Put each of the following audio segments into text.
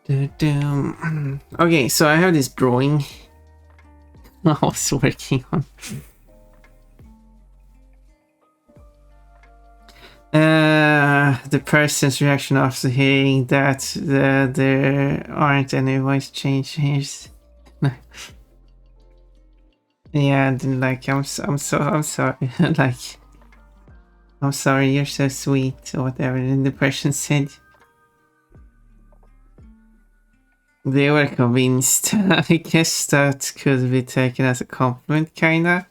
Okay, so I have this drawing I was working on. The person's reaction after hearing that there aren't any voice changes. Yeah, and then, like I'm sorry, like I'm sorry, you're so sweet or whatever. And the person said they were convinced. I guess that could be taken as a compliment, kinda.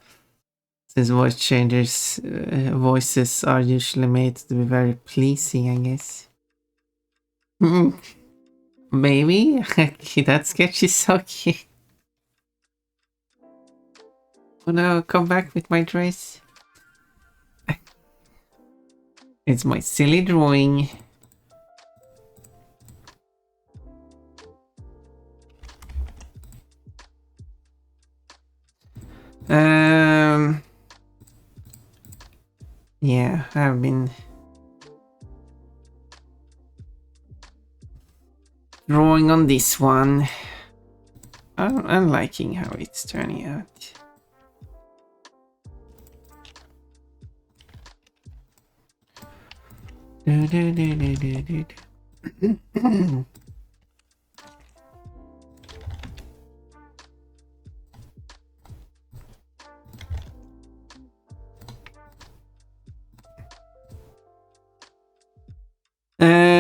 Since voice changers' voices are usually made to be very pleasing, I guess. Maybe? That sketch is so cute. Oh no, come back with my dress. It's my silly drawing. Yeah, I've been drawing on this one. I'm liking how it's turning out.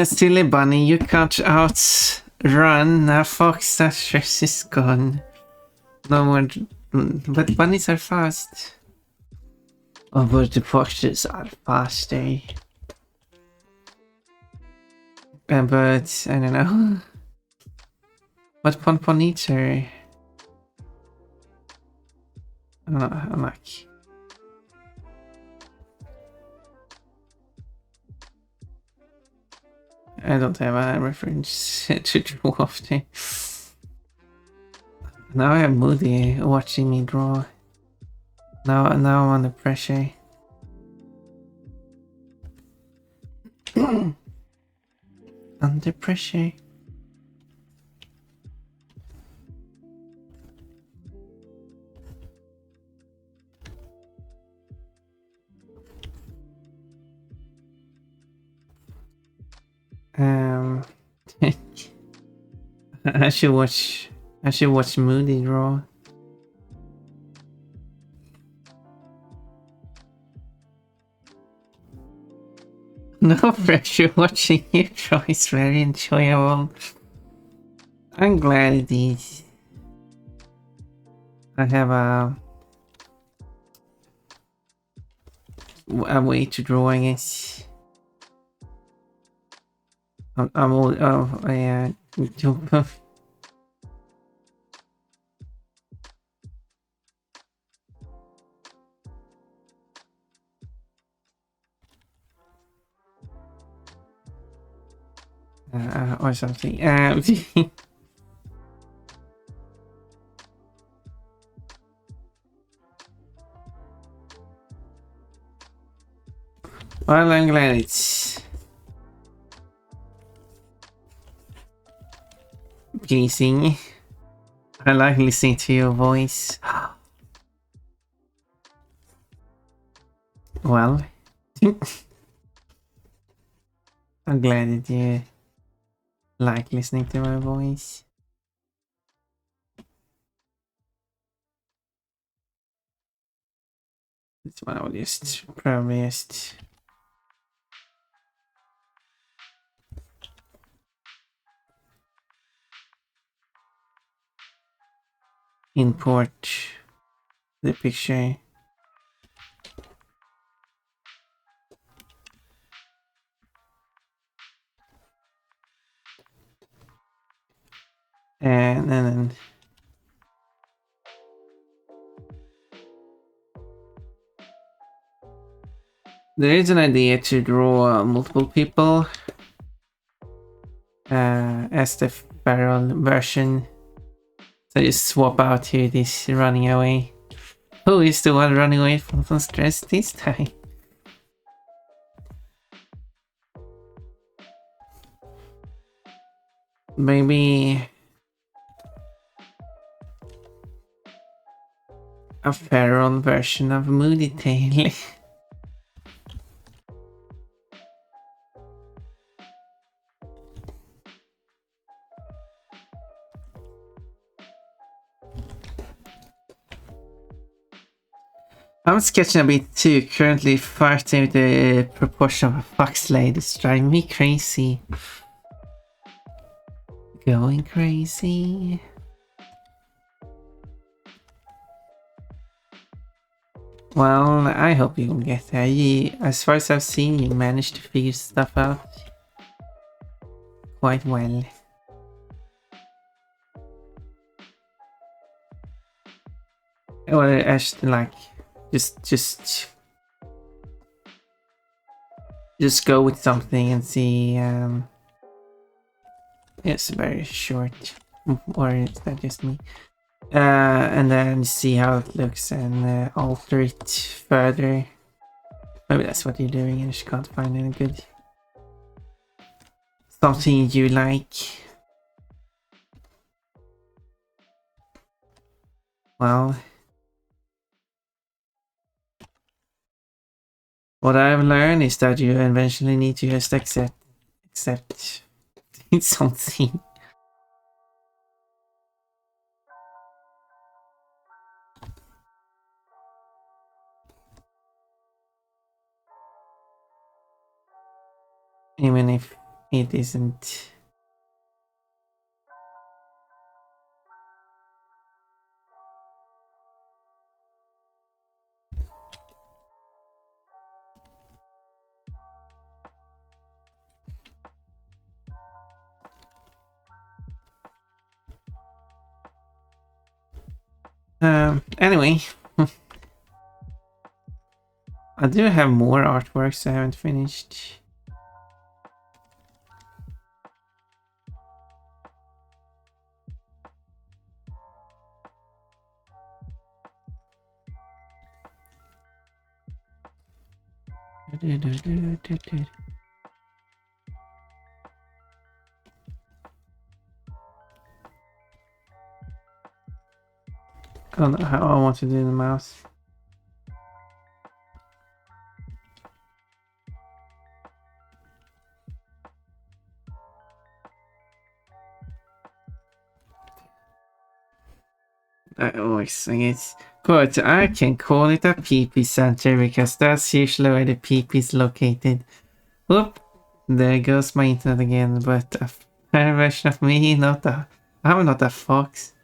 Silly bunny, you can't outrun. Now fox, that stress is gone. No more, but bunnies are fast. Oh, but the foxes are faster. But I don't know. What Pon eats her? I don't know. I'm like. I don't have a reference to draw often. Now I am moody watching me draw. Now I'm under pressure. Under pressure. I should watch Moody draw. No pressure, watching you draw is very enjoyable. I'm glad it is. I have a way to draw, I guess. I'm all yeah. Or something. Well, I'm glad it's pleasing. I like listening to your voice. Well, I'm glad that you like listening to my voice. This one I'll probably just import the picture. And then there is an idea to draw multiple people as the barrel version. So you swap out here this running away. Who is the one running away from stress this time? Maybe a feral version of Moody Tail. I'm sketching a bit too, currently fighting with the proportion of a fox lady. It's driving me crazy. Going crazy. Well, I hope you can get there. As far as I've seen, you managed to figure stuff out quite well. Or actually, like, just go with something and see. It's very short, or is that just me? And then see how it looks and alter it further. Maybe that's what you're doing and you just can't find any good something you like. Well, what I've learned is that you eventually need to just accept something. Even if it isn't. Anyway. I do have more artworks I haven't finished. I don't know how I want to do the mouse. I always think it's good. I can call it a PP center because that's usually where the PP is located. Whoop! There goes my internet again, but a fair version of me, I'm not a fox.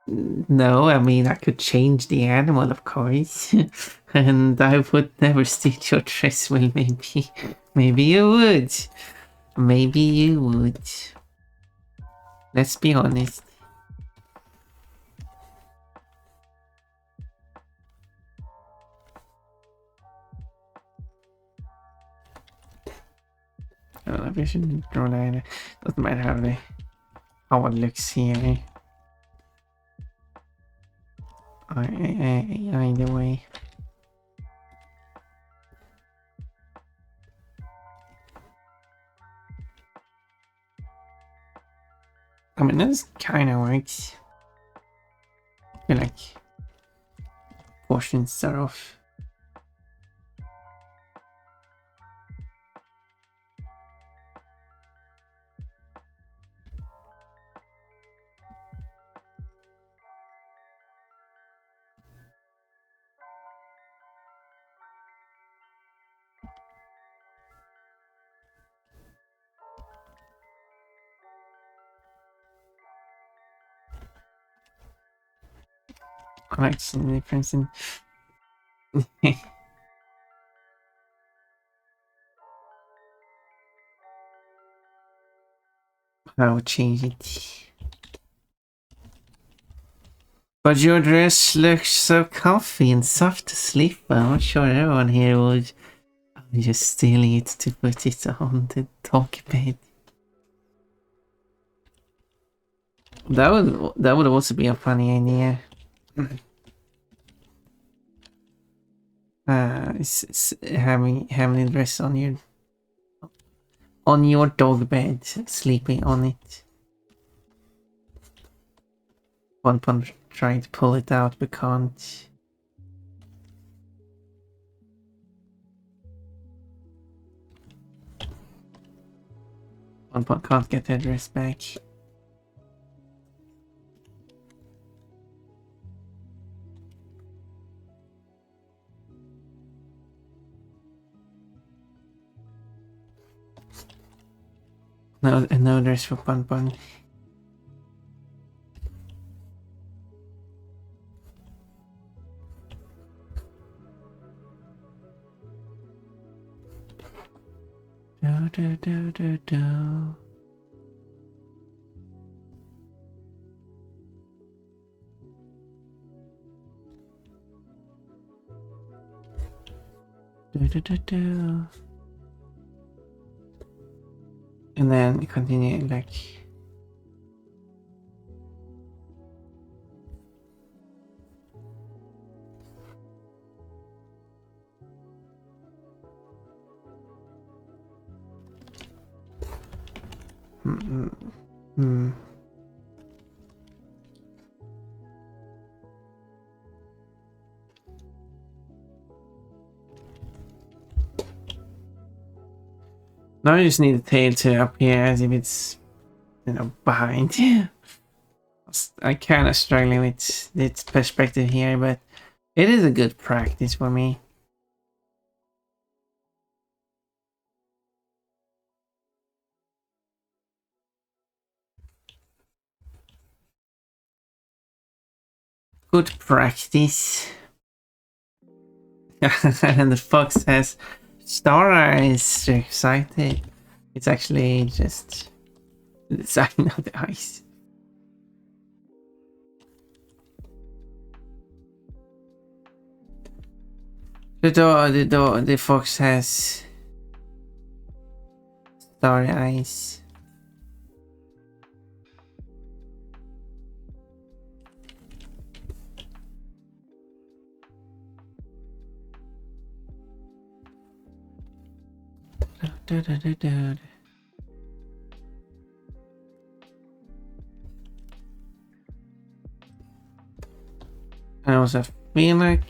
No, I mean, I could change the animal, of course. And I would never steal your dress. Well, maybe you would. Maybe you would. Let's be honest. I don't know if I should draw that. Doesn't matter how it looks here. Either way. I mean, this kind of works. I feel like portions are off. I like to see the difference in. I will change it. But your dress looks so comfy and soft to sleep on. I'm sure everyone here would. I'm just stealing it to put it on the dog bed. That would also be a funny idea. It's having dress on your dog bed, sleeping on it. Pon Pon trying to pull it out, but can't. Pon Pon can't get her dress back. No dress for Pon Pon. Do. And then continue like. Now I just need the tail to appear as if it's, you know, behind. I kind of struggling with its perspective here, but it is a good practice for me. Good practice. And the fox has star eyes. Excited. It's actually just the design of the eyes. The fox has starry eyes. I also feel like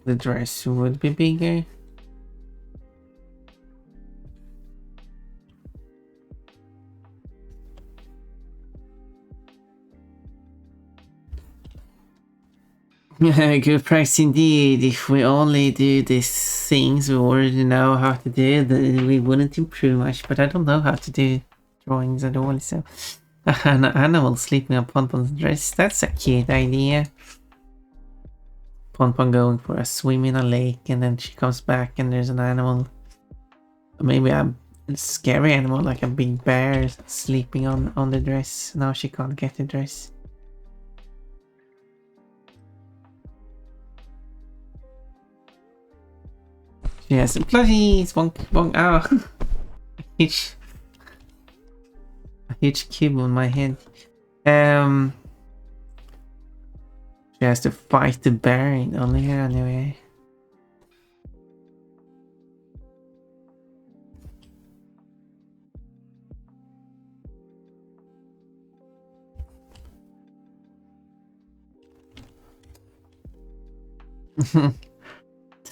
the dress would be bigger. Good practice indeed. If we only do these things we already know how to do, then we wouldn't improve much. But I don't know how to do drawings at all, so... An animal sleeping on Pon Pon's dress, that's a cute idea. Pon Pon going for a swim in a lake, and then she comes back and there's an animal. Maybe a scary animal, like a big bear, sleeping on the dress. Now she can't get the dress. She has a bloody bonk bonk. Oh, a huge cube on my head. She has to fight the bear on here anyway.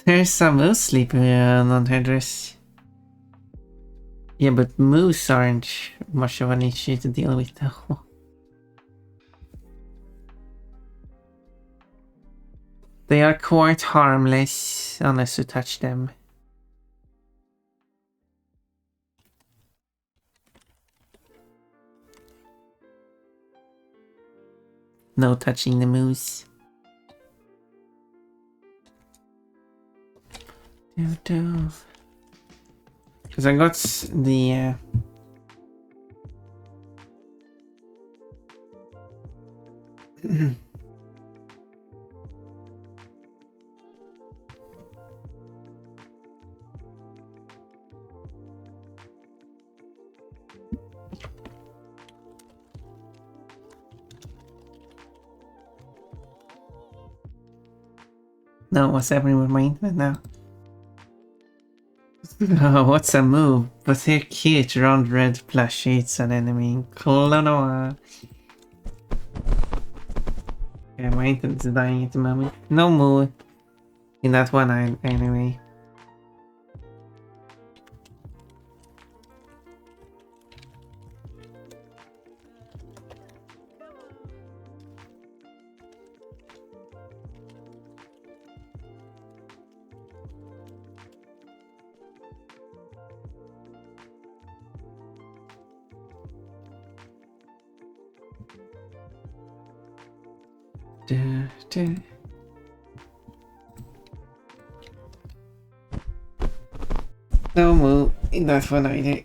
There's some moose sleeping on her dress. Yeah, but moose aren't much of an issue to deal with though. They are quite harmless unless you touch them. No touching the moose. Because I got the... No, what's happening with my internet now? Oh, what's a move? But they're cute, round red plushy, it's an enemy. Clonoa. Yeah, my internet's dying at the moment. No more in that one anyway. No more in that one either.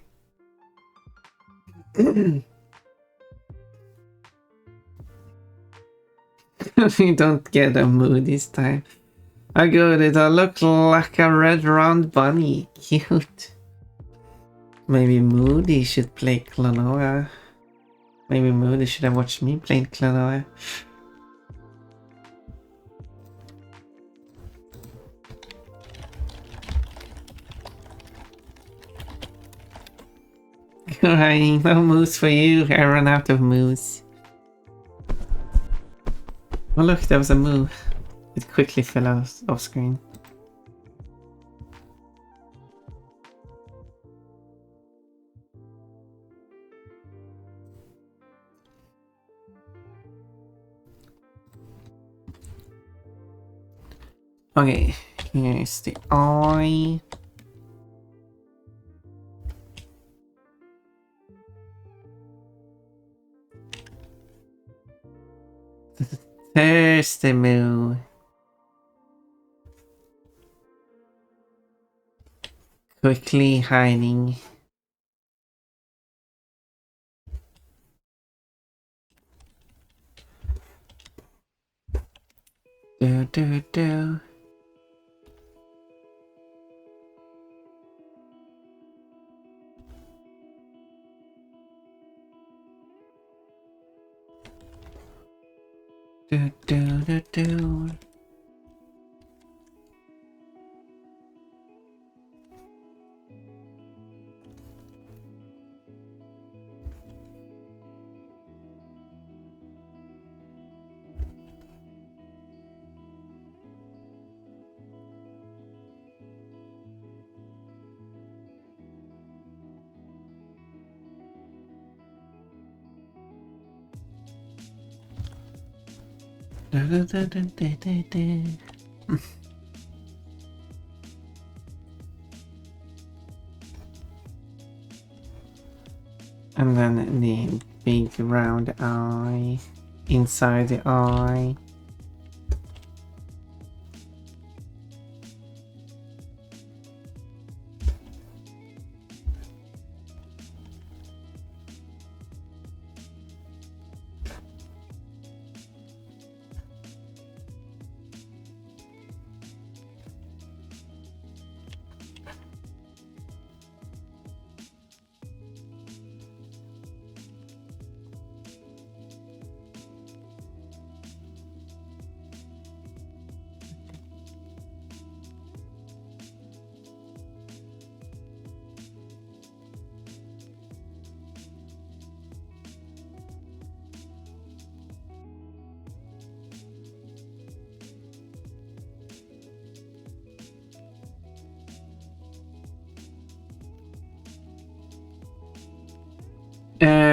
We don't get a moo this time. I got it. I look like a red round bunny. Cute. Maybe Moody should play Klonoa. Maybe Moody should have watched me play Klonoa. Crying, no moose for you. I ran out of moose. Oh look, there was a moo. It quickly fell off screen. Okay, here's the eye. There's the moo. Quickly hiding. Do. Do. Do. And then the big round eye inside the eye.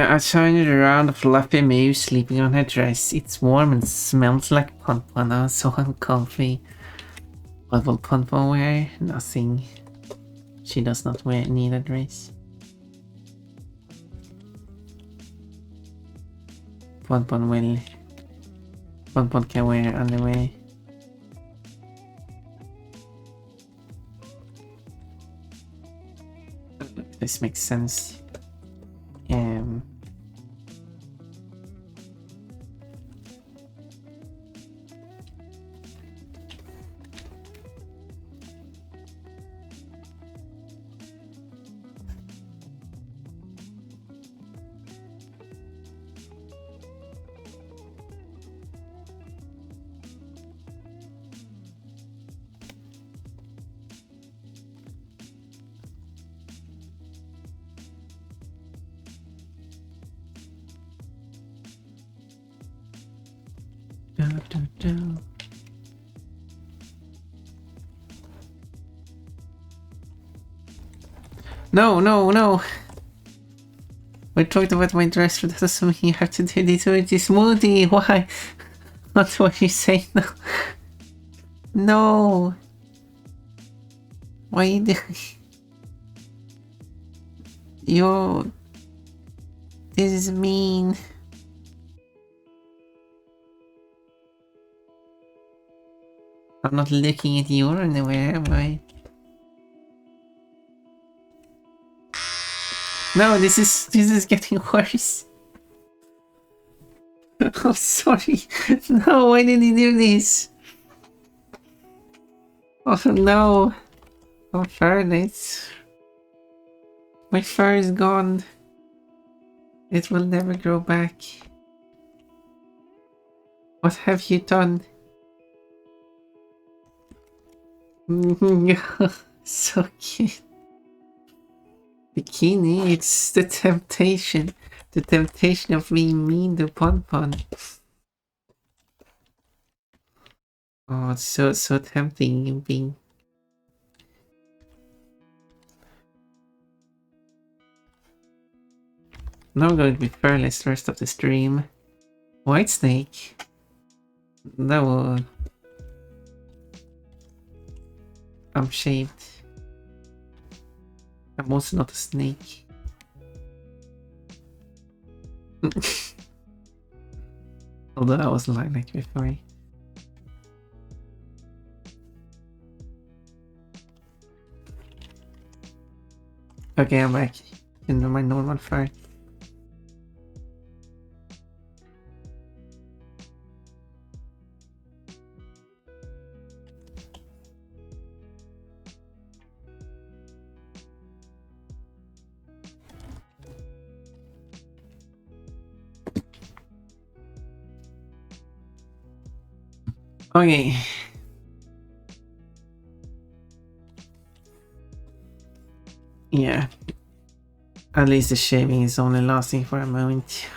I turned it around, a fluffy mouse sleeping on her dress. It's warm and smells like Ponpon, so I'm comfy. What will Ponpon wear? Nothing. She does not need a dress. Ponpon can wear underwear. This makes sense. Da, da, da. No, no, no! I talked about my dress, but that doesn't mean you have to do this with this smoothie. Why? That's what you say now. No! Why you doing? Yo, this is mean. I'm not looking at your underwear, am I? No, this is getting worse. Oh, sorry. No, why did he do this? Oh no. Oh, fairness. My fur is gone. It will never grow back. What have you done? So cute. Bikini, it's the temptation. The temptation of being mean to Pon Pon. Oh, it's so tempting being. Now I'm going to be fearless the rest of the stream. White snake? No. I'm shaved. I'm also not a snake. Although I was lilac before. Okay, I'm back in my normal fur. Okay. Yeah. At least the shaving is only lasting for a moment.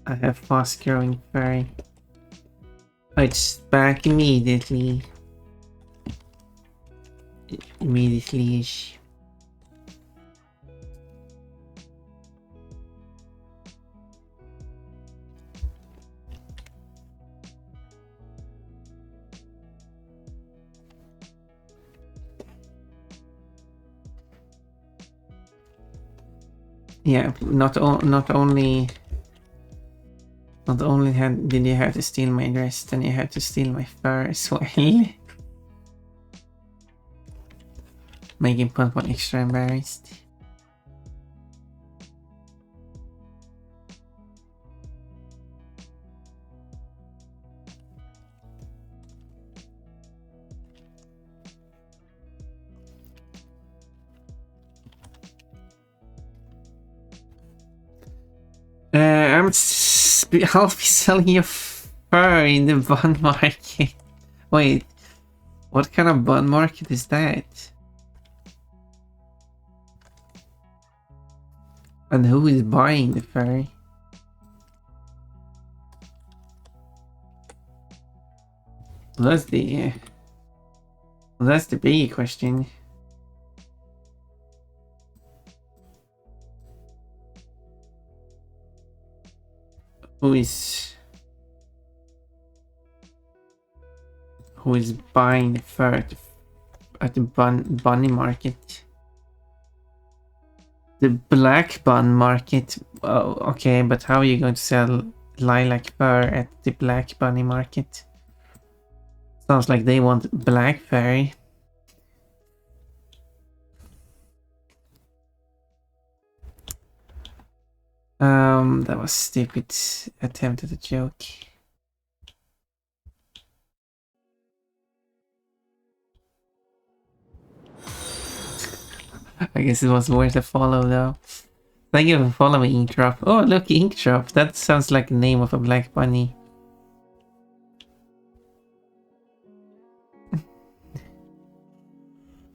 I have fast growing fur. It's back immediately. Immediately-ish. Yeah, not only did you have to steal my dress, then you had to steal my fur as well. Making Pon Pon extra embarrassed. I'll be selling your fur in the bun market. Wait, what kind of bun market is that? And who is buying the fur? That's the big question. Who is buying the fur at the bunny market? The black bun market. Oh, okay, but how are you going to sell lilac fur at the black bunny market? Sounds like they want black fur. That was stupid attempt at a joke. I guess it was worth a follow though. Thank you for following, Ink Drop. Oh, look, Ink Drop. That sounds like the name of a black bunny.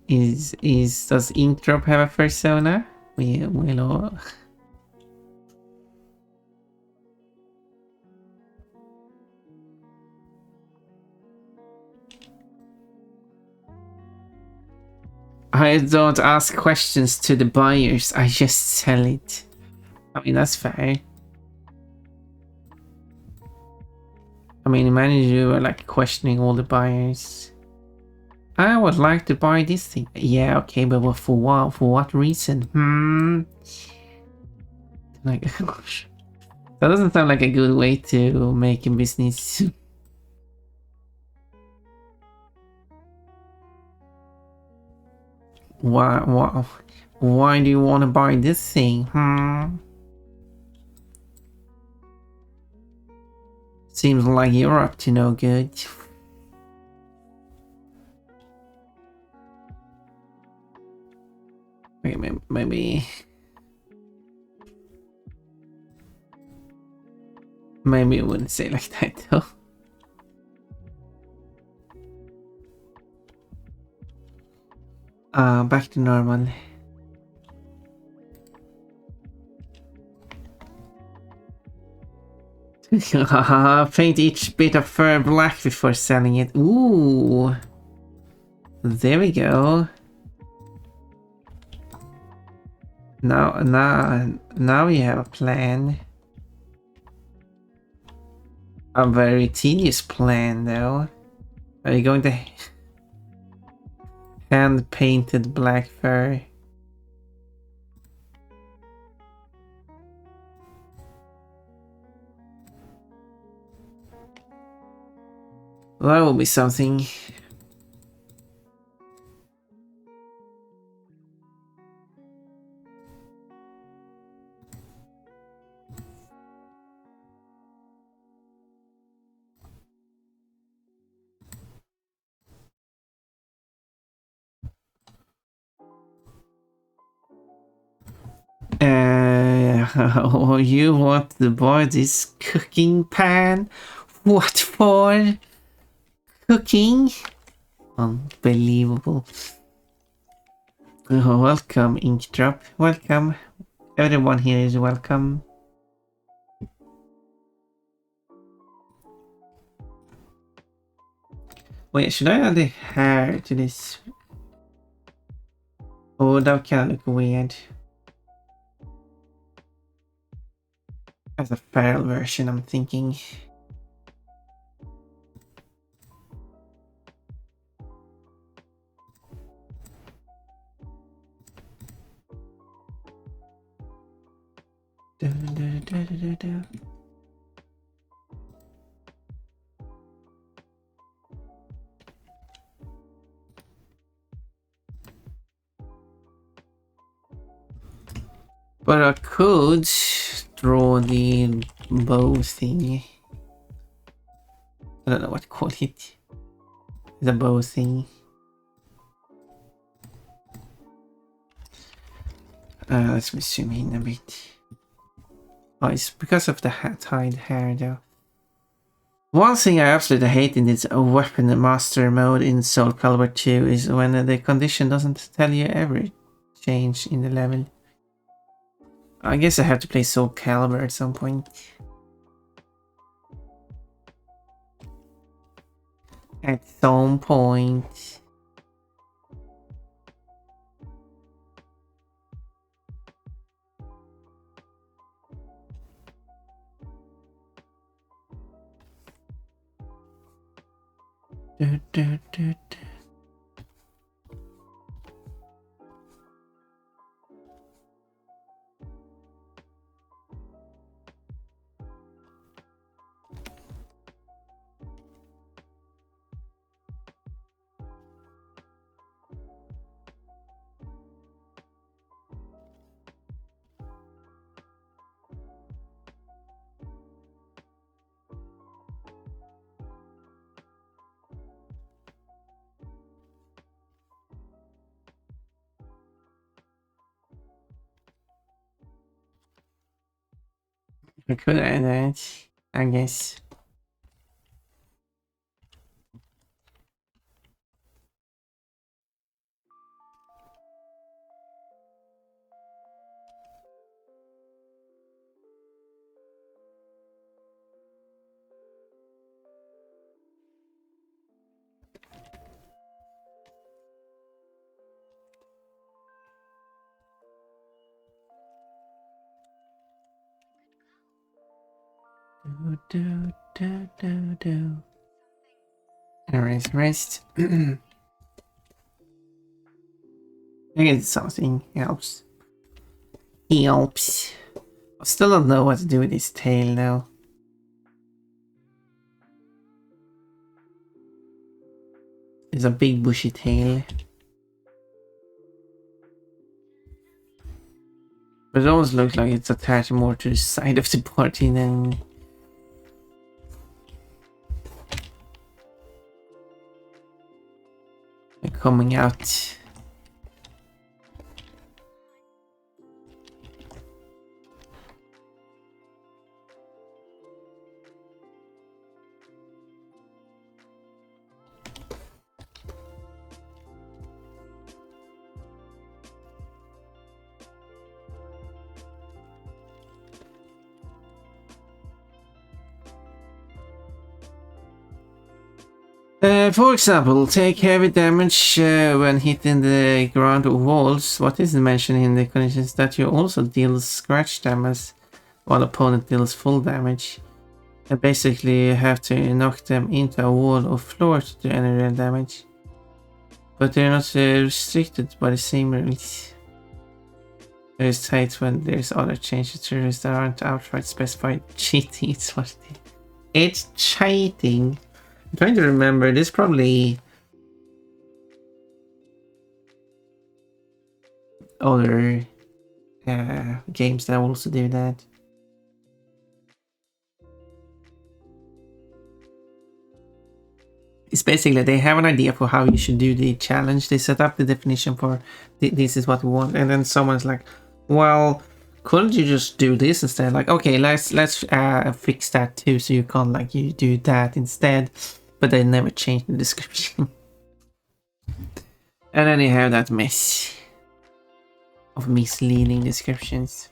Does Ink Drop have a persona? We'll I don't ask questions to the buyers, I just sell it. I mean, that's fair. I mean, imagine you were like questioning all the buyers. I would like to buy this thing. Yeah, okay, but for what? For what reason? Like, that doesn't sound like a good way to make a business. Why do you want to buy this thing? Seems like you're up to no good. Wait, maybe I wouldn't say like that though. Back to normal. Paint each bit of fur black before selling it. Ooh. There we go. Now we have a plan. A very tedious plan though. Are you going to hand painted black fur? Well, that will be something. You want to buy this cooking pan? What for? Cooking? Unbelievable. Oh, welcome, Inkdrop. Welcome. Everyone here is welcome. Wait, should I add the hair to this? Oh, that can look weird. As a feral version, I'm thinking. But I could draw the bow thing. I don't know what to call it. The bow thing. Let's zoom in a bit. Oh, it's because of the tied hair though. One thing I absolutely hate in this weapon master mode in Soul Calibur 2 is when the condition doesn't tell you every change in the level. I guess I have to play Soul Calibur at some point. At some point. I could add that, I guess. Rest. I guess something helps. Helps. I still don't know what to do with this tail though. It's a big bushy tail. But it almost looks like it's attached more to the side of the body than... coming out. For example, take heavy damage when hitting the ground or walls. What is mentioned in the conditions that you also deal scratch damage while opponent deals full damage. Basically, you have to knock them into a wall or floor to do any real damage. But they're not restricted by the same rules. There's tight when there's other changes to rules that aren't outright specified. Cheating, it's cheating. I'm trying to remember, there's probably other games that also do that. It's basically they have an idea for how you should do the challenge. They set up the definition for this is what we want, and then someone's like, well, couldn't you just do this instead? Like, okay, let's fix that too, so you can't like you do that instead. But they never changed the description. And then you have that mess of misleading descriptions.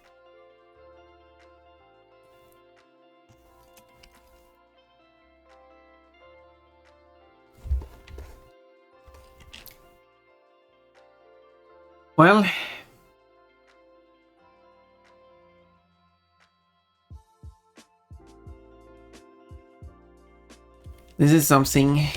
Well, this is something.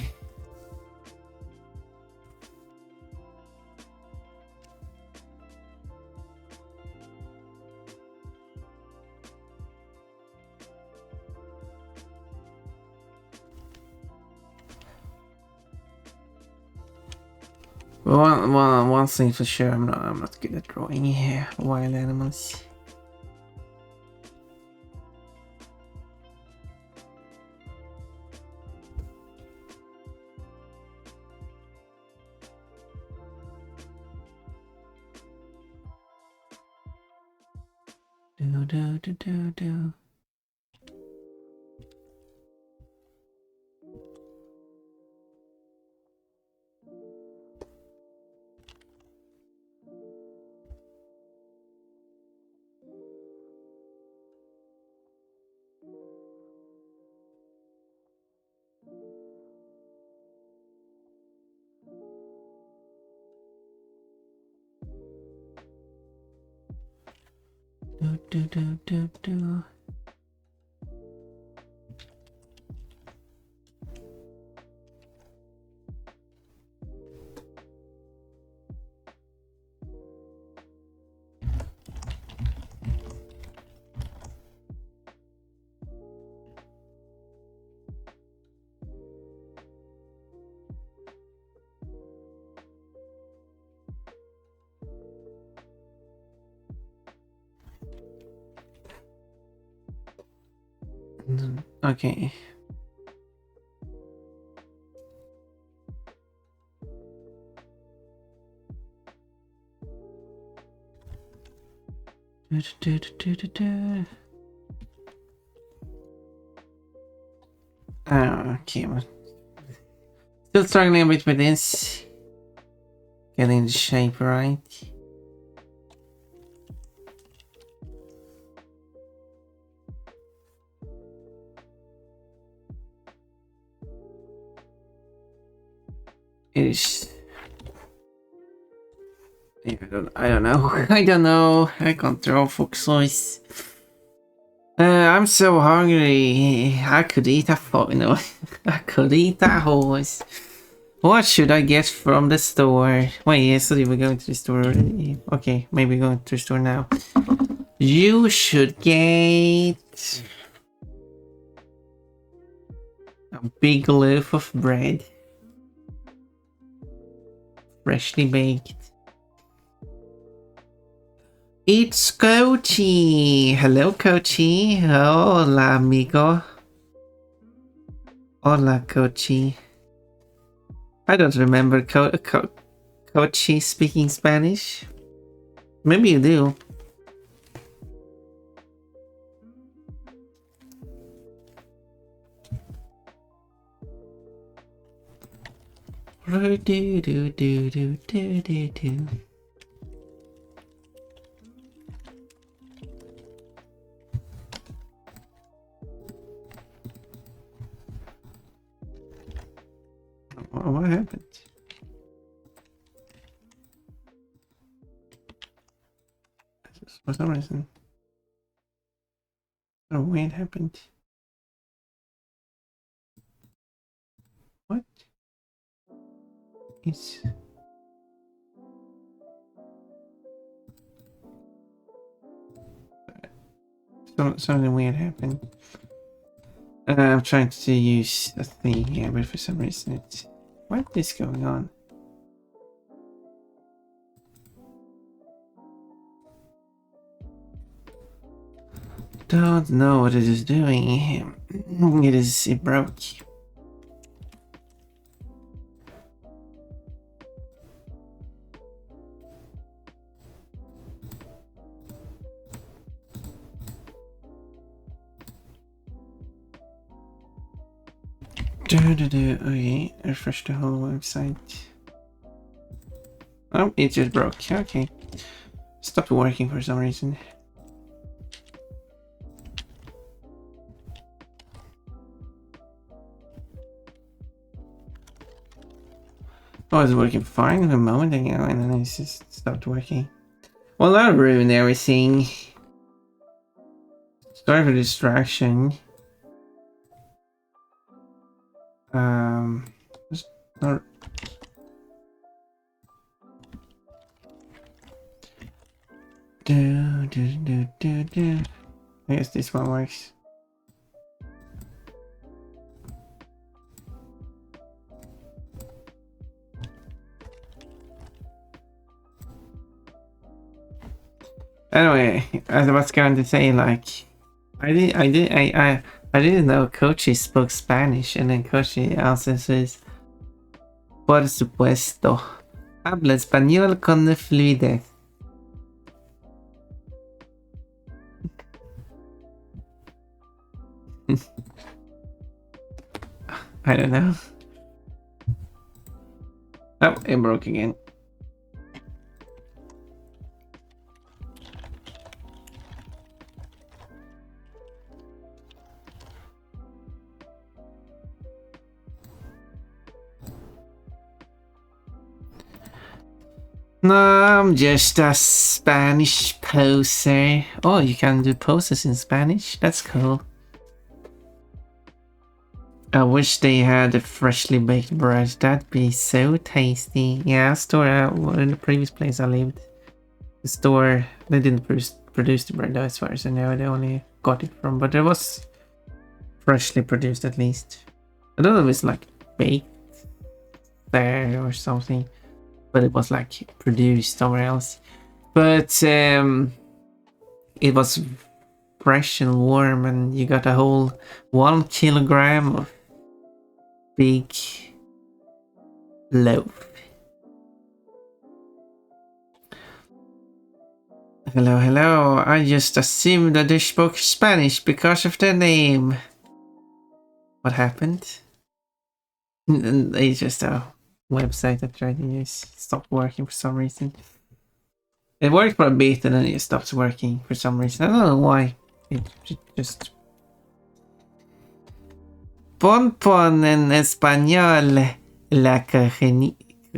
One thing for sure, I'm not good at drawing here wild animals. Do. Do. Okay. Okay. Still struggling a bit with this. Getting the shape right. Ish. I don't know. I don't know. I can't draw fox eyes. I'm so hungry. I could eat a no, I could eat a horse. What should I get from the store? Wait, yesterday we're going to the store already. Okay, maybe going to the store now. You should get a big loaf of bread. Freshly baked. It's Kochi! Hello, Kochi. Hola, amigo. Hola, Kochi. I don't remember Kochi speaking Spanish. Maybe you do. What happened? For some reason. Oh, what happened? What is... Something weird happened. I'm trying to use a thing here, but for some reason it's... What is going on? Don't know what it is doing. It broke. Okay, refresh the whole website. Oh, it just broke. Okay. Stopped working for some reason. Oh, it was working fine a moment ago and then it just stopped working. Well, that ruined everything. Sorry for distraction. Just not... I guess this one works. Anyway, as I was going to say, like, I didn't know Kochi spoke Spanish, and then Kochi also says, por supuesto, habla español con fluidez. I don't know. Oh, it broke again. No, I'm just a Spanish poser. Oh, you can do poses in Spanish? That's cool. I wish they had a freshly baked bread. That'd be so tasty. Yeah, store in the previous place I lived. The store, they didn't produce the bread as far as I know. They only got it from, but it was freshly produced at least. I don't know if it's like baked there or something, but it was like produced somewhere else. But it was fresh and warm, and you got a whole 1 kilogram of big loaf. Hello, hello. I just assumed that they spoke Spanish because of their name. What happened? It's just a website I tried to use. Stopped working for some reason. It worked for a bit and then it stopped working for some reason. I don't know why. It just... Pon en español. La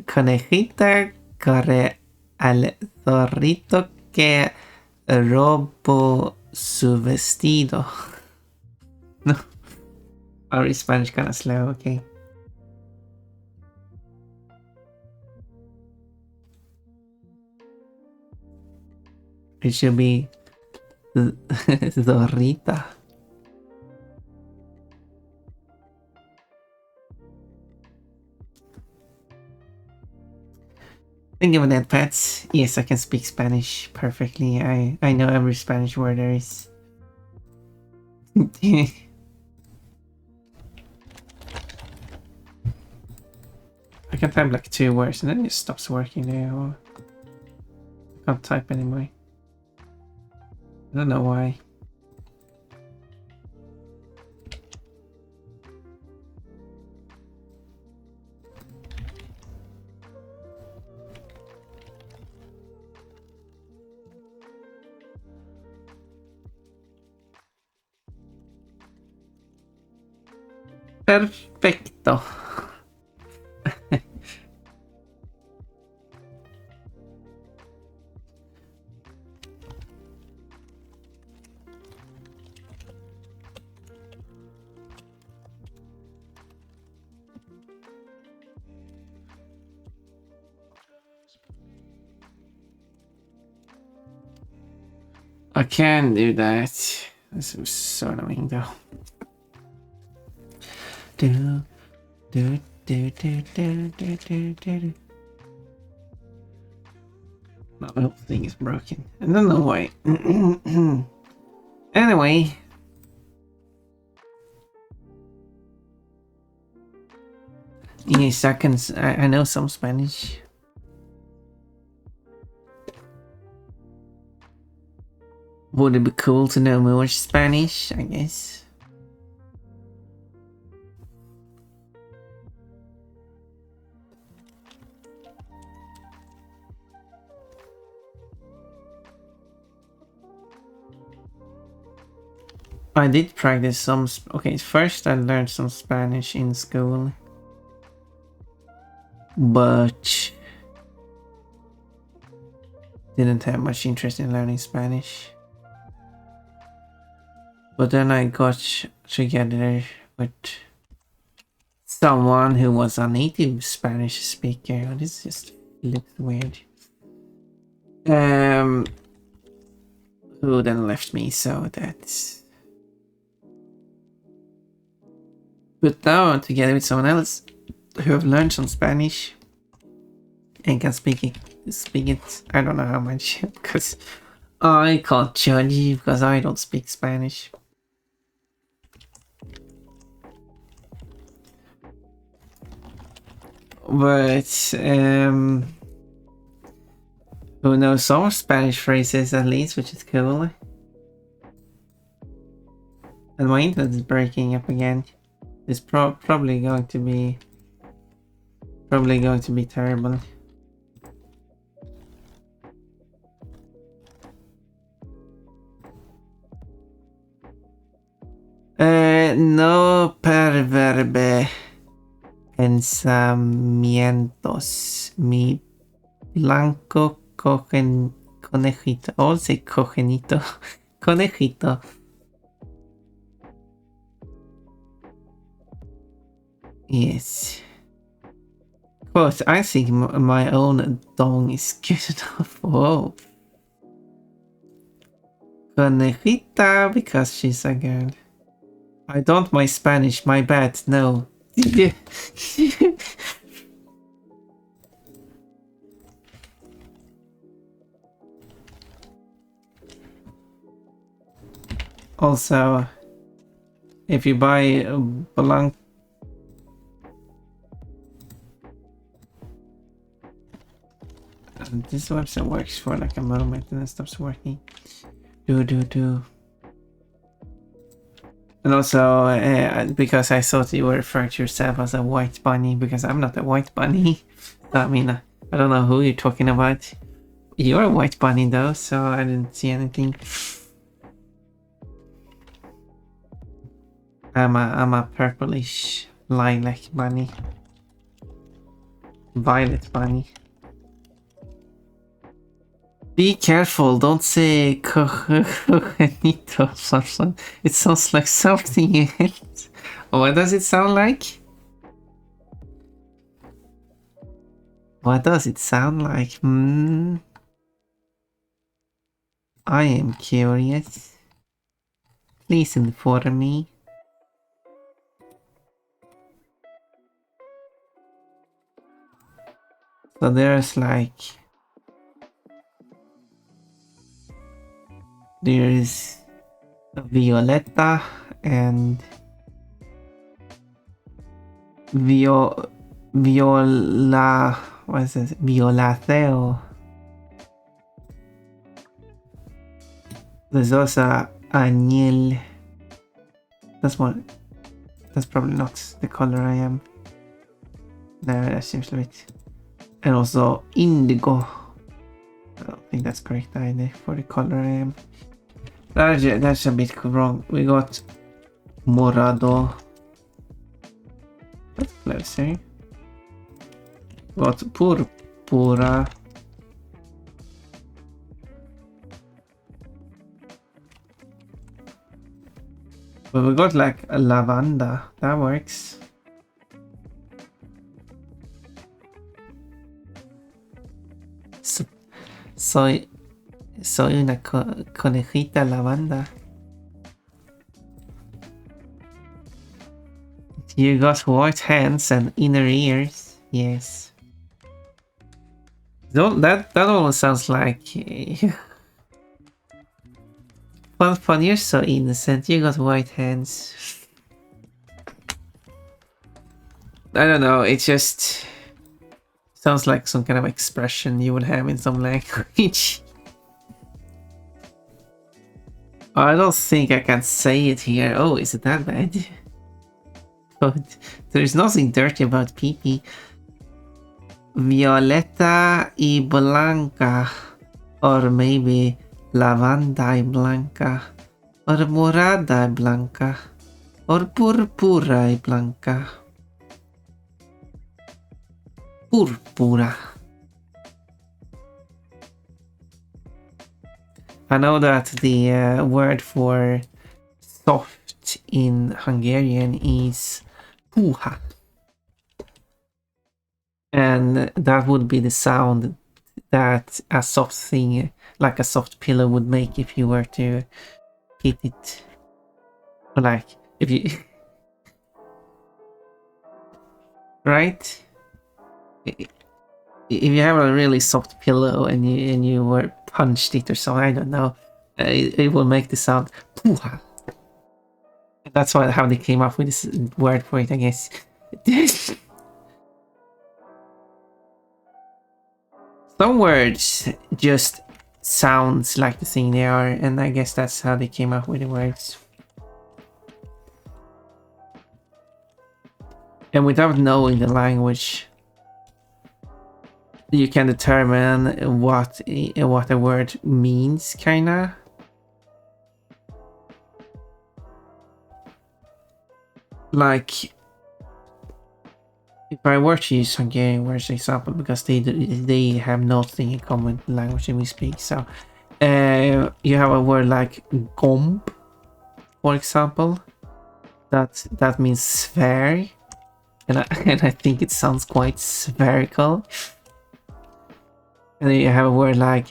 conejita corre al zorrito que robó Su vestido. No. Our Spanish kind of slow, okay. It should be Zorrita. Thank you for that, Pets. Yes, I can speak Spanish perfectly. I know every Spanish word there is. I can type like 2 words and then it stops working there. Or I can't type anymore. I don't know why. Perfecto. I can do that. This was so annoying though. Do, do, do, do, do, do, do, do. No, the whole thing is broken. I don't know why. Anyway. Yes, I know some Spanish. Would it be cool to know more Spanish, I guess? I did practice some... Okay, first I learned some Spanish in school. But... didn't have much interest in learning Spanish. But then I got together with someone who was a native Spanish speaker. Oh, this just looks weird. Who then left me, so that's... But now I'm together with someone else who have learned some Spanish and can speak it. I don't know how much because I can't judge you because I don't speak Spanish. But who knows some Spanish phrases at least, which is cool. And my internet is breaking up again. It's probably going to be terrible. No perverbe pensamientos. Mi blanco conejito. I'll say cojenito. Conejito. Yes. Quote, I think my own dong is good enough. Whoa. Conejita, because she's a girl. I don't my Spanish, my bad, no. Also, if you buy a blanc... This website works for like a moment and then stops working. Do. And also, because I thought you were referring to yourself as a white bunny, because I'm not a white bunny. I mean, I don't know who you're talking about. You're a white bunny though, so I didn't see anything. I'm a purplish lilac bunny. Violet bunny. Be careful, don't say cojanito or something. It sounds like something else. What does it sound like? What does it sound like? I am curious. Please inform me. So there's like... There's Violetta and Viola... What is it? Violaceo. There's also Añil. That's one. That's probably not the color I am. No, that seems a bit. And also Indigo. I don't think that's correct either for the color I am. That's a bit wrong. We got Morado. That's closer. Got Purpura. But we got like a lavanda. That works. Soy una conejita lavanda. You got white hands and inner ears. Yes. That almost sounds like... Well, you're so innocent. You got white hands. I don't know, it just... sounds like some kind of expression you would have in some language. I don't think I can say it here. Oh, is it that bad? But there's nothing dirty about pee-pee. Violeta y blanca. Or maybe lavanda y blanca. Or morada y blanca. Or purpura y blanca. Purpura. I know that the word for soft in Hungarian is puha. And that would be the sound that a soft thing, like a soft pillow, would make if you were to hit it. Or like, if you... right? If you have a really soft pillow and you were punched it or something, I don't know, it will make the sound puha. That's how they came up with this word for it, I guess. Some words just sounds like the thing they are, and I guess that's how they came up with the words. And without knowing the language, you can determine what a word means, kinda. Like, if I were to use Hungarian words, for example, because they have nothing in common with the language that we speak. So, you have a word like gomb, for example. That means sphere, and I think it sounds quite spherical. And then you have a word like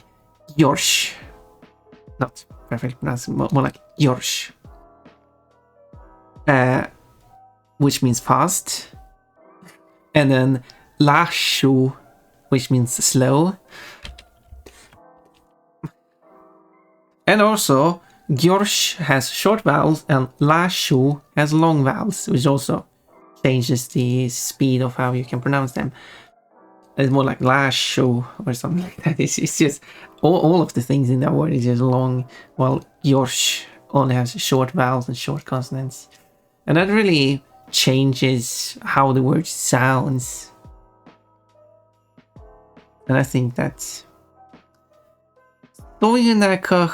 Yorsh. Not perfect pronunciation, more like Yorsh. Which means fast. And then Lashu, which means slow. And also, Yorsh has short vowels and Lashu has long vowels, which also changes the speed of how you can pronounce them. It's more like Lashu or something like that. It's just all of the things in that word is just long, while Yorsh only has short vowels and short consonants. And that really changes how the word sounds. And I think that's... Soy una conejita.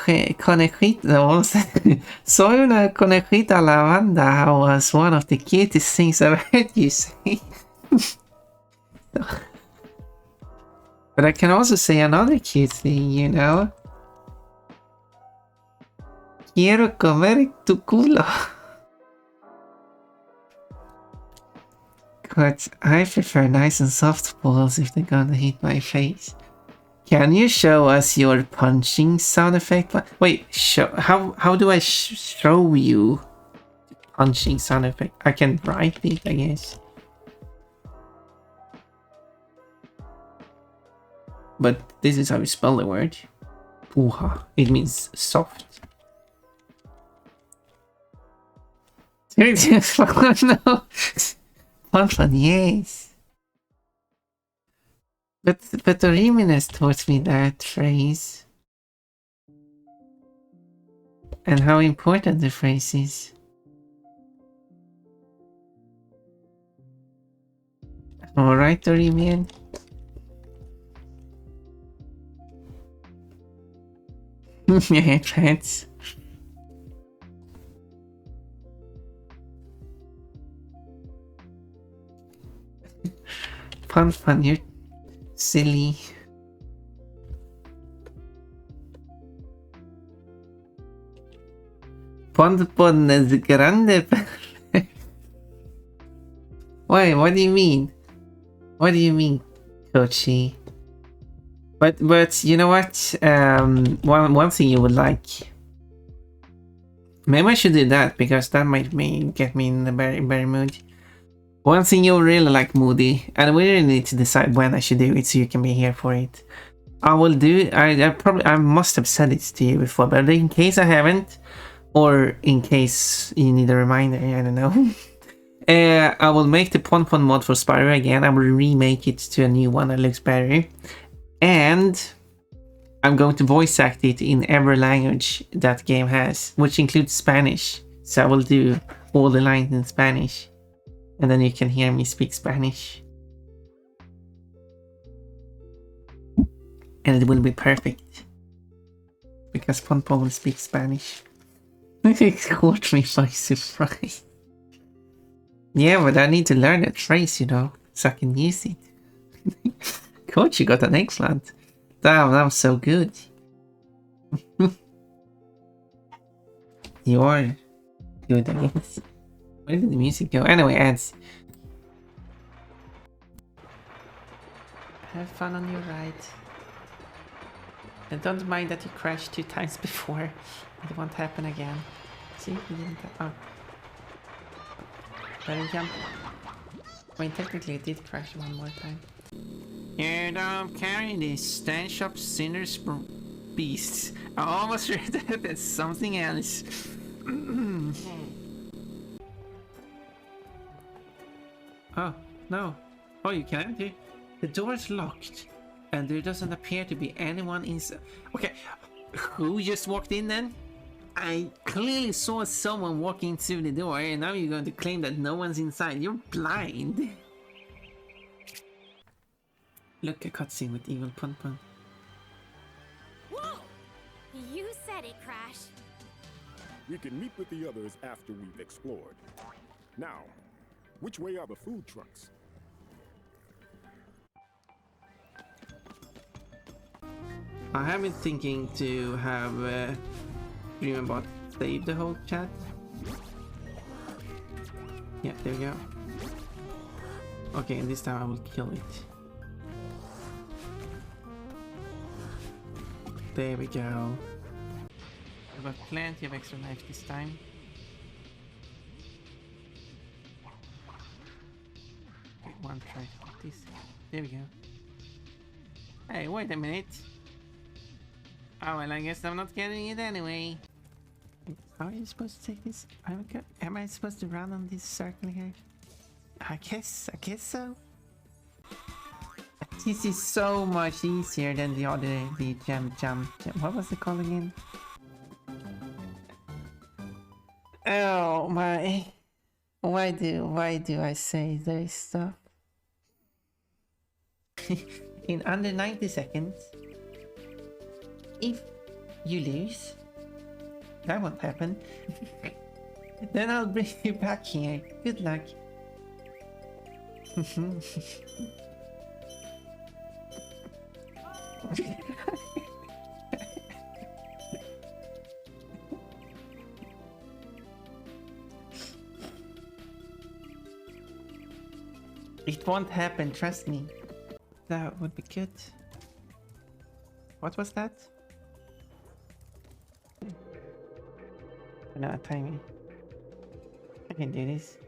Soy una conejita lavanda was one of the cutest things I've heard you say. But I can also say another cute thing, you know? Quiero comer tu culo. But I prefer nice and soft balls if they're gonna hit my face. Can you show us your punching sound effect? Wait, how do I show you punching sound effect? I can write it, I guess. But this is how you spell the word. Puha. It means soft. No. Fun, yes. But Oriminus taught me that phrase. And how important the phrase is. Alright, Orimian. Yeah, friends. Fun, you're silly. Pon es grande. Why? What do you mean? What do you mean, Kochi? But you know what? One thing you would like. Maybe I should do that because that might get me in the very mood. One thing you really like, Moody, and we really need to decide when I should do it so you can be here for it. I will do. I must have said it to you before, but in case I haven't, or in case you need a reminder, I don't know. I will make the Pon mod for Spyro again. I will remake it to a new one that looks better. And I'm going to voice act it in every language that game has, which includes Spanish. So I will do all the lines in Spanish. And then you can hear me speak Spanish. And it will be perfect. Because Pon will speak Spanish. It caught me by surprise. Yeah, but I need to learn that phrase, you know, so I can use it. Coach, you got an eggplant. Damn, that was so good. You are good, I guess. Where did the music go? Anyway, ads. Have fun on your ride. And don't mind that you crashed 2 times before. It won't happen again. See, you didn't. Oh. Better jump. I mean, technically it did crash 1 more time. Here, don't carry this stench of sinners beasts. I almost read that as something else. Oh, no. Oh, you can't? The door is locked. And there doesn't appear to be anyone inside. Okay, who just walked in then? I clearly saw someone walking through the door, and now you're going to claim that no one's inside. You're blind. Look, a cutscene with evil Pun. Whoa! You said it, Crash. We can meet with the others after we've explored. Now, which way are the food trucks? I have been thinking to have DreamBot save the whole chat. Yeah, there we go. Okay, and this time I will kill it. There we go. I've got plenty of extra life this time. Okay, one try to put this. There we go. Hey, wait a minute. Oh, well, I guess I'm not getting it anyway. How are you supposed to take this? Am I supposed to run on this circle here? I guess so. This is so much easier than the other, the jump. What was it called again? Oh my. Why do I say this stuff? In under 90 seconds. If you lose, that won't happen. Then I'll bring you back here. Good luck. It won't happen, trust me. That would be good. What was that? No, timing. I can do this.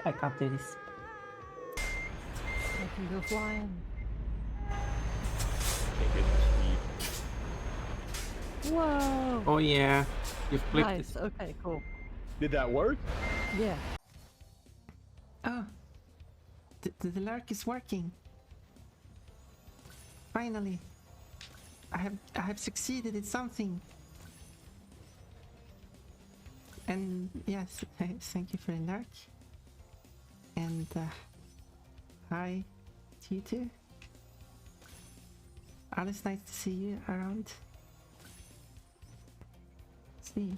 I can't do this. I can go flying. Can't get that speed. Whoa! Oh yeah, you flipped Nice. it. Okay, cool. Did that work? Yeah. Oh, the lark is working. Finally, I have succeeded at something. And yes, thank you for the lark. And hi to you too. Always nice to see you around. See,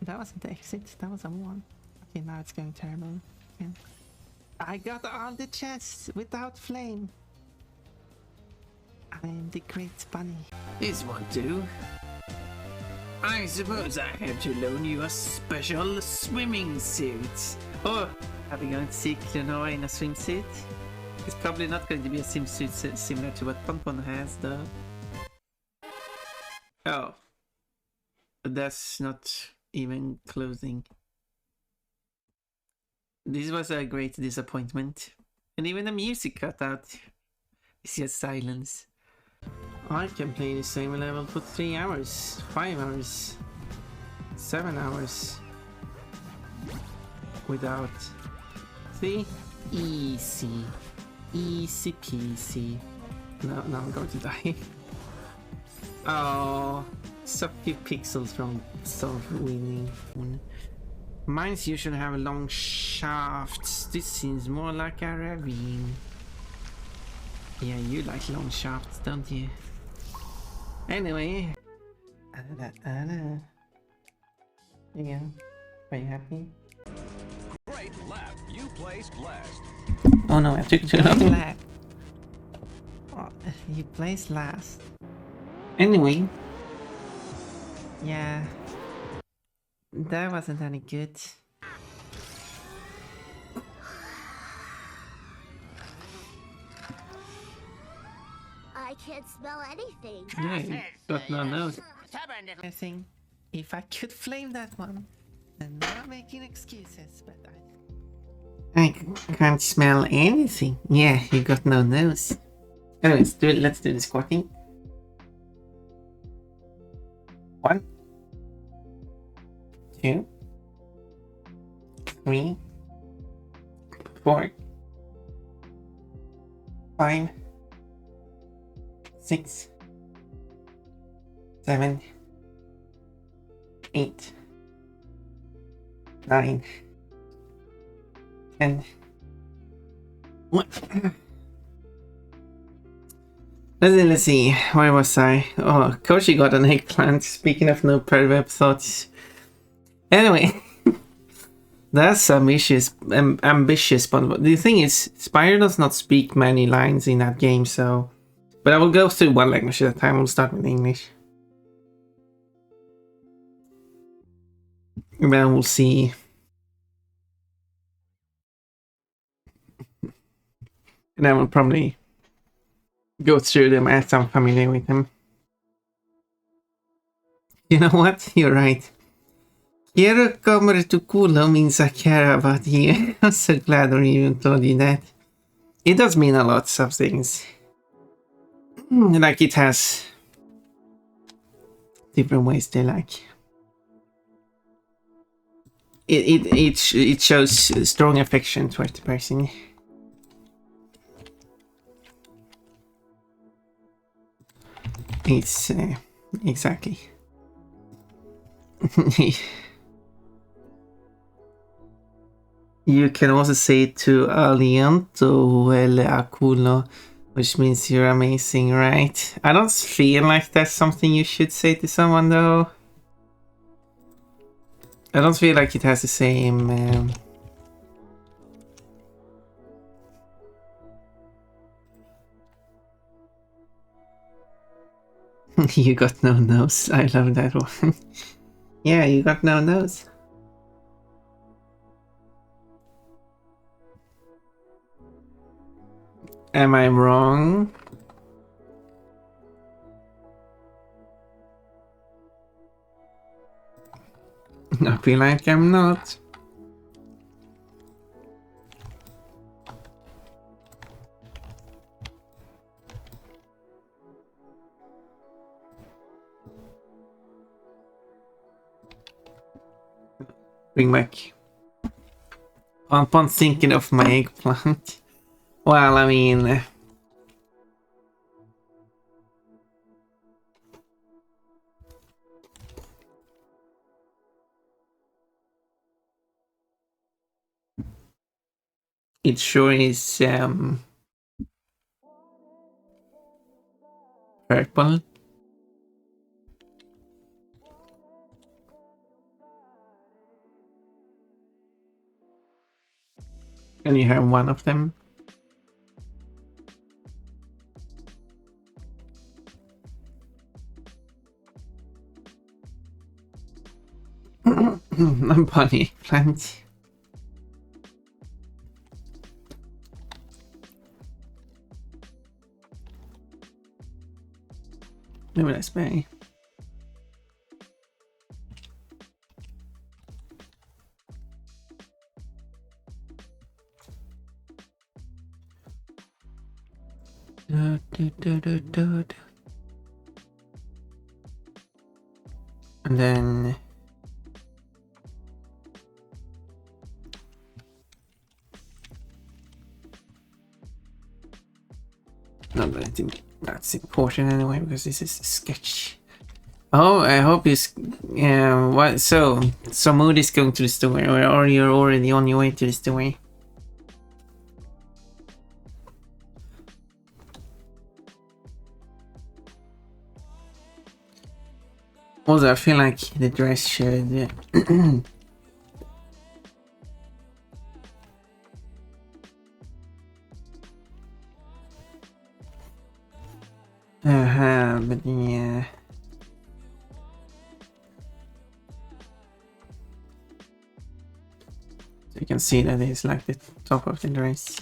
that wasn't the exit, that was a one. Okay, now it's going terrible again. I got all the chests without flame. I am the great bunny. This one too. I suppose I have to loan you a special swimming suit. Oh, are we going to see Clonoa in a swimsuit? It's probably not going to be a swimsuit similar to what Pompon has though. Oh. That's not even clothing. This was a great disappointment. And even the music cut out. It's just silence. I can play the same level for 3 hours, 5 hours, 7 hours. Without. See? Easy. Easy peasy. No, now I'm going to die. Oh. So few pixels from winning. Mines usually have long shafts. This seems more like a ravine. Yeah, you like long shafts, don't you? Anyway. Yeah. Are you happy? Great lap. You placed last. Oh no, I took too long lap. Oh, you placed last. Anyway. Yeah. That wasn't any good. I can't smell anything. Yeah, you got no nose. I think if I could flame that one, and not making excuses, but I can't smell anything. Yeah, you got no nose. Anyways, let's do the squatting. 1, 2, 3, 4, 5, 6, 7, 8, 9, 10. Let's see, where was I? Oh, Koshi got an eggplant. Speaking of no pervert thoughts. Anyway, that's ambitious, but the thing is, Spire does not speak many lines in that game, so... But I will go through one language at a time. We'll start with English. And then we'll see. And then we'll probably go through them as I'm familiar with them. You know what? You're right. Quiero comer tu culo means I care about you. I'm so glad I even told you that. It does mean a lot of things. Like it has different ways to like. It shows strong affection towards the person. It's exactly. You can also say to aliento huele a culo, which means you're amazing, right? I don't feel like that's something you should say to someone though. I don't feel like it has the same You got no nose. I love that one. Yeah, you got no nose. Am I wrong? I feel like I'm not. Bring back. Upon thinking of my eggplant. Well, I mean... It sure is, purple. Can you have one of them? A bunny plant. Maybe that's me. And then... No, but I think that's important anyway, because this is a sketch. Oh, I hope it's... what? So Mood is going to the store, or you're already on your way to the store? Also, I feel like the dress should... but yeah... So you can see that it's like the top of the dress.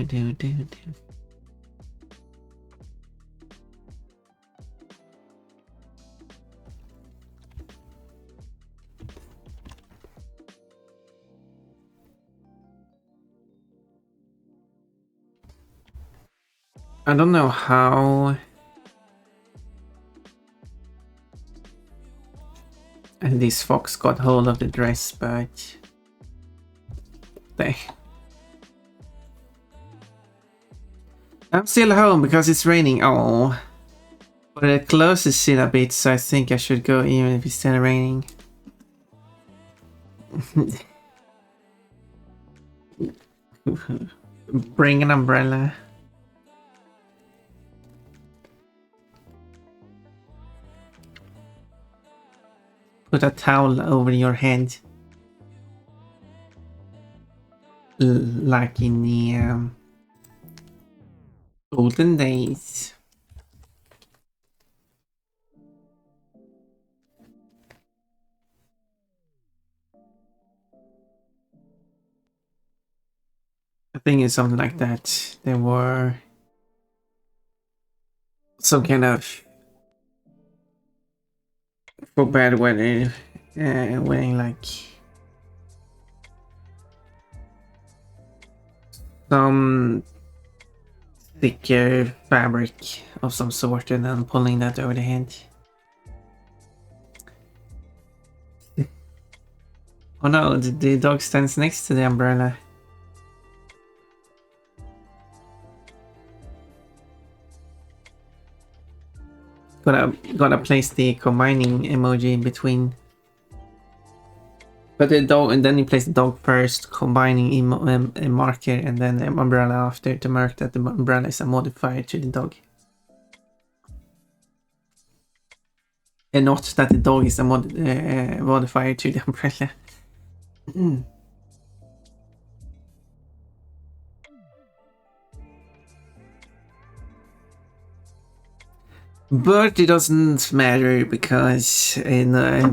Do. I don't know how... And this fox got hold of the dress, but... I'm still home because it's raining. Oh. But it closes in a bit, so I think I should go even if it's still raining. Bring an umbrella. Put a towel over your head. Like in the olden days. I think it's something like that. There were some kind of for bad weather, wearing like some thicker fabric of some sort and then pulling that over the head. Oh no, the dog stands next to the umbrella. Gotta place the combining emoji in between. But the dog, and then you place the dog first, combining a marker and then the umbrella after to mark that the umbrella is a modifier to the dog. And not that the dog is a modifier to the umbrella. But it doesn't matter because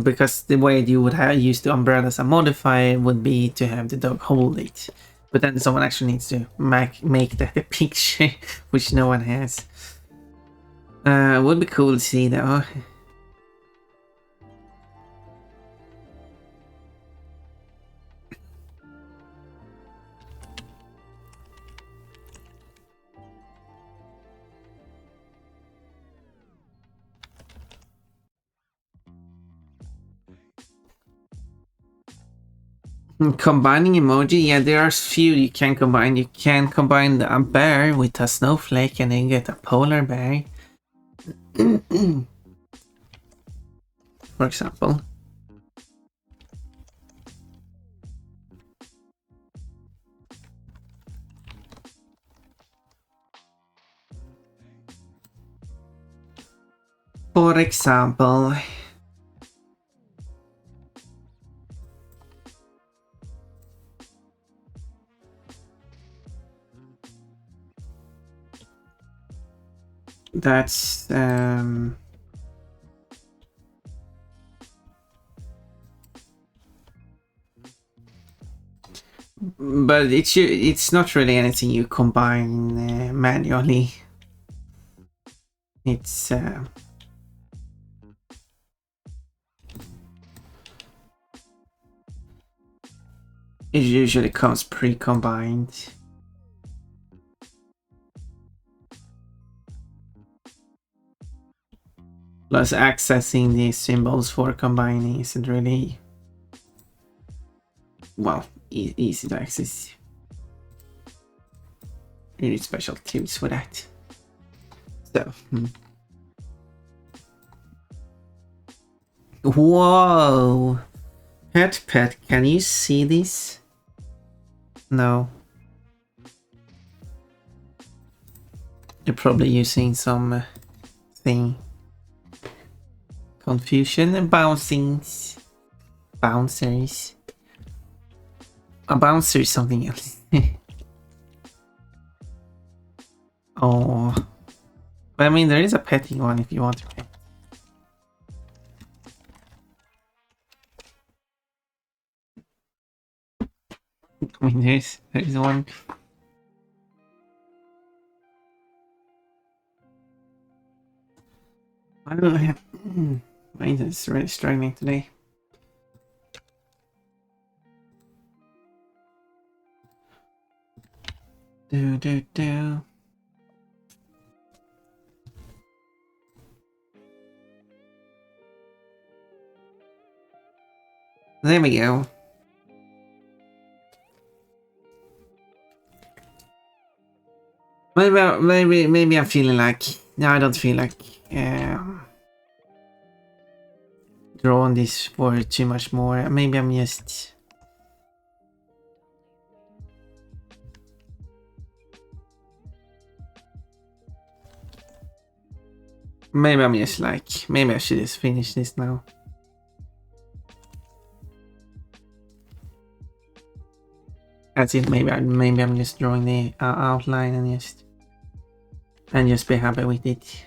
because the way you would use the umbrella as a modifier would be to have the dog hold it. But then someone actually needs to make that a picture, which no one has. Would be cool to see though. Combining emoji, yeah, there are few you can combine. You can combine a bear with a snowflake and then get a polar bear. For example. For example. That's but it's not really anything you combine manually. It's it usually comes pre-combined. Plus accessing these symbols for combining isn't really, well, easy to access. You need special tools for that. So, Whoa! Pet, can you see this? No. You're probably using some thing. Confusion and bouncings. Bouncers. A bouncer is something else. Oh. But I mean, there is a petting one if you want to pet. I mean, there's one. I don't know. My internet's really struggling today. Do. There we go. Maybe I'm feeling like, no, I don't feel like drawing this for too much more. Maybe I'm just like, maybe I should just finish this now. That's it. Maybe I'm just drawing the outline and just be happy with it.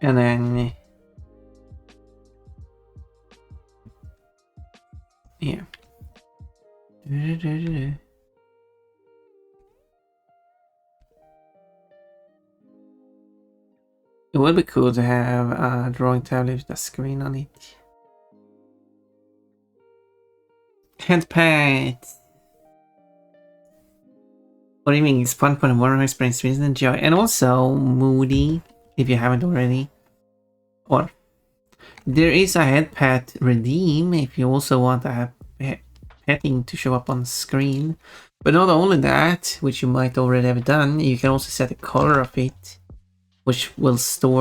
And then yeah. It would be cool to have a drawing tablet with a screen on it. Hand pads. What do you mean? It's fun for the more experience, and joy, and also Moody, if you haven't already, or There is a head pet redeem if you also want a petting to show up on screen. But not only that, which you might already have done, you can also set the color of it, which will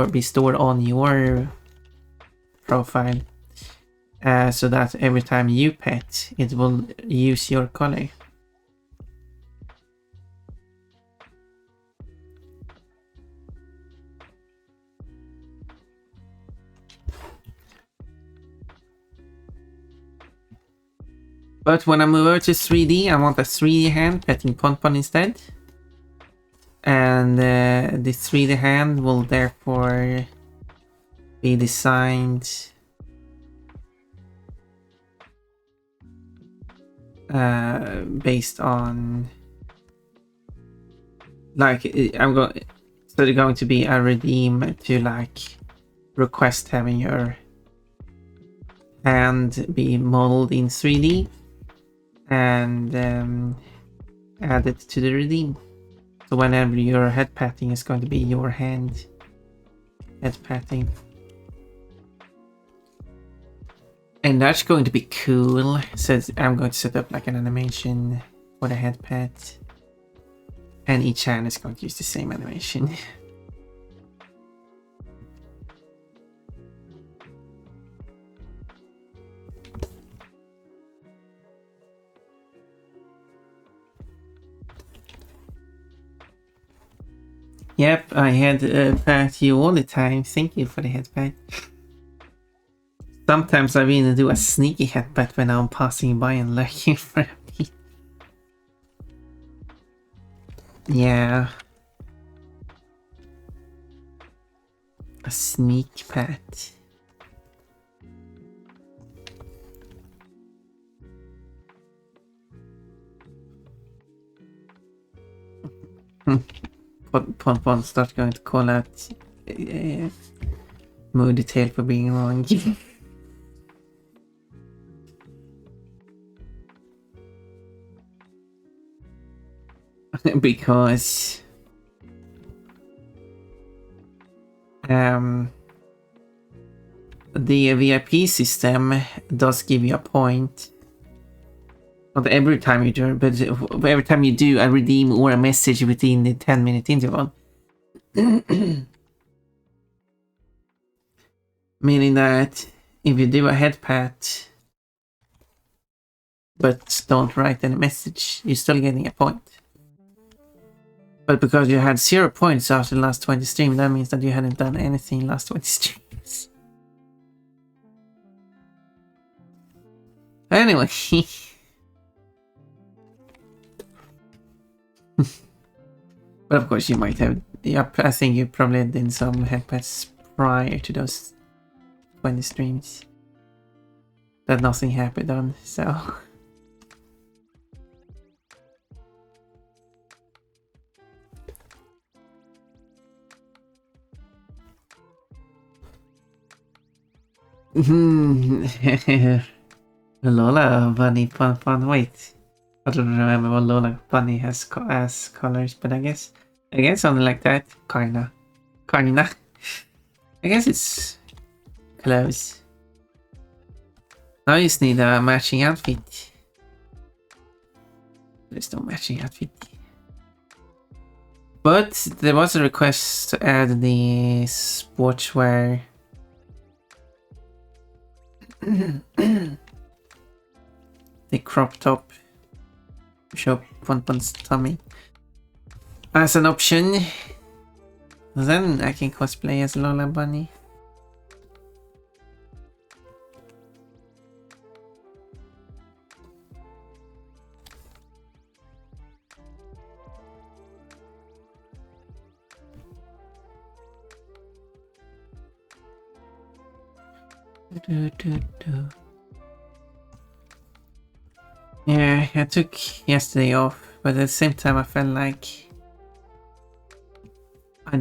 be stored on your profile. So that every time you pet, it will use your color. But when I move over to 3D, I want a 3D hand petting Ponpon instead. And the 3D hand will therefore be designed based on, like, so they're going to be a redeem to like request having your hand be modeled in 3D and add it to the redeem. So whenever your head patting is going to be your hand head patting. And that's going to be cool. So I'm going to set up like an animation for the head pat. And each hand is going to use the same animation. Yep, I had pat you all the time. Thank you for the head pat. Sometimes I even do a sneaky head pat when I'm passing by and looking for a beat. Yeah. A sneak pat. Ponpon start going to call out Moody Tail for being wrong. Because the VIP system does give you a point. Not every time you do, but every time you do a redeem or a message within the 10-minute interval. Meaning that if you do a head pat but don't write any message, you're still getting a point. But because you had 0 points after the last 20 streams, that means that you hadn't done anything last 20 streams. Anyway. But of course you might have, yeah, I think you probably did some headpats prior to those 20 streams that nothing happened on, so. Lola Bunny Fun, wait. I don't remember what Lola Bunny has as colors, but I guess something like that. Kinda. I guess it's close. Now you just need a matching outfit. There's no matching outfit. But there was a request to add the sportswear. The crop top. Show Ponpon's tummy as an option. Then I can cosplay as Lola Bunny. Yeah, I took yesterday off, but at the same time I felt like I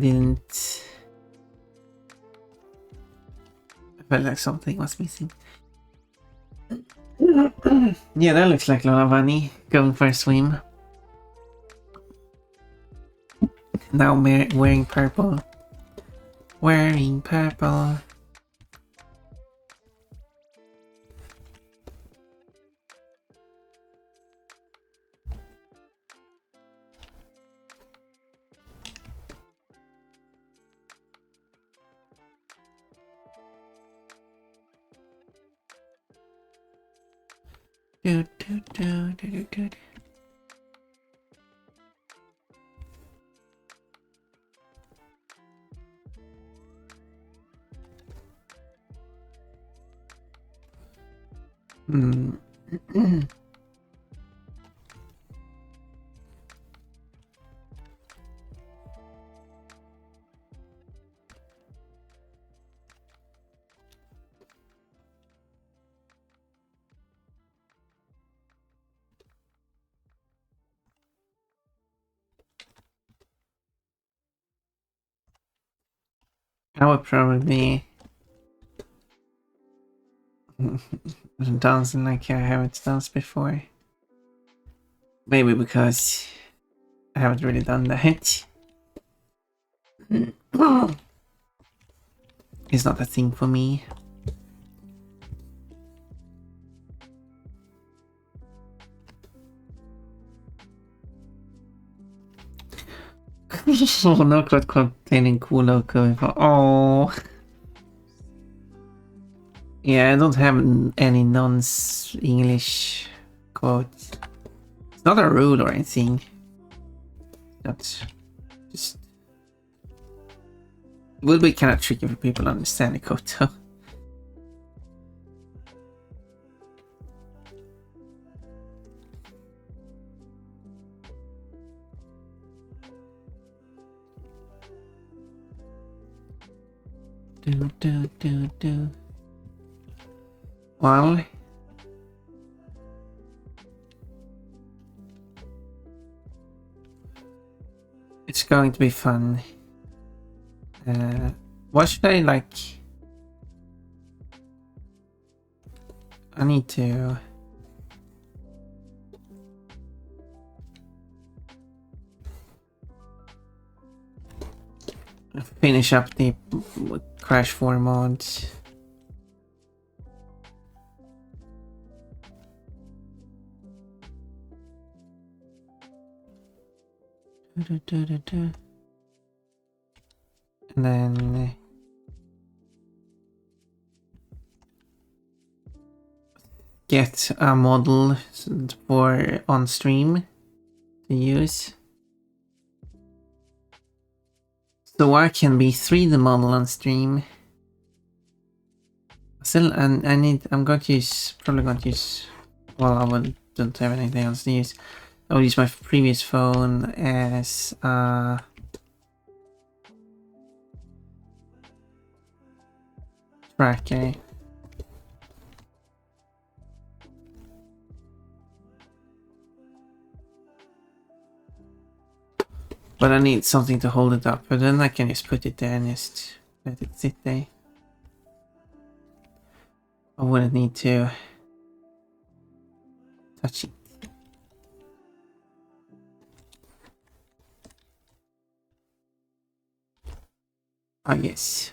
felt like something was missing. Yeah, that looks like Lola Bunny going for a swim. Now wearing purple. Wearing purple. Do, do, do, do, do, do. Hmm. I would probably dancing like I haven't danced before. Maybe because I haven't really done that. It's not a thing for me. Oh, no code containing cool loco. Oh. Yeah, I don't have any non-English quotes. It's not a rule or anything. That's just... It would be kind of tricky for people to understand the code though. Do, do, do, do. Well, it's going to be fun. What should I like? I need to finish up the Crash 4 mods. And then get a model for on stream to use. So I can be 3D model on stream. Still, and I'm going to use, probably going to use, well, don't have anything else to use. I'll use my previous phone as tracker. But I need something to hold it up, but then I can just put it there and just let it sit there. I wouldn't need to touch it. Ah, yes.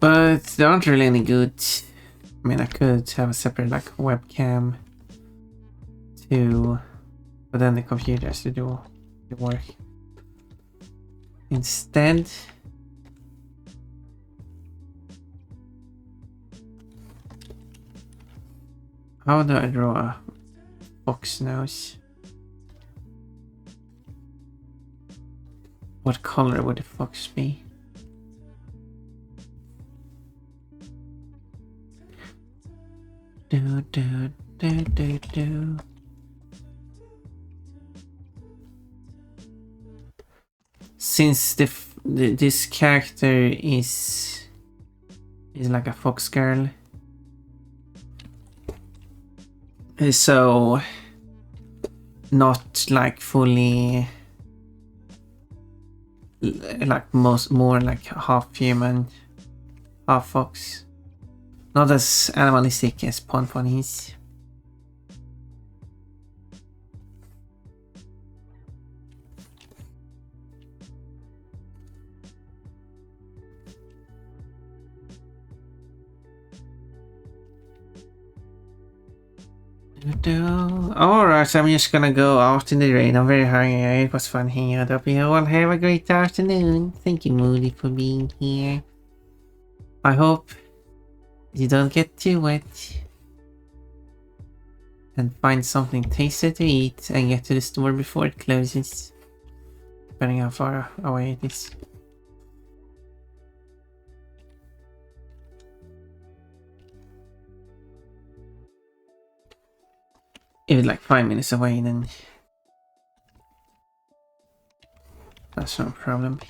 But they aren't really any good. I mean, I could have a separate like webcam too, but then the computer has to do the work. Instead, how do I draw a fox nose? What color would the fox be? Do do do do do. Since this character is like a fox girl, so not like fully like more like half human, half fox. Not as animalistic as Ponpon is. Alright, I'm just gonna go out in the rain. I'm very hungry. It was fun hanging out up here. Well, have a great afternoon. Thank you, Moody, for being here. I hope you don't get too wet. And find something tasty to eat and get to the store before it closes. Depending how far away it is. If it's like 5 minutes away, then that's no problem.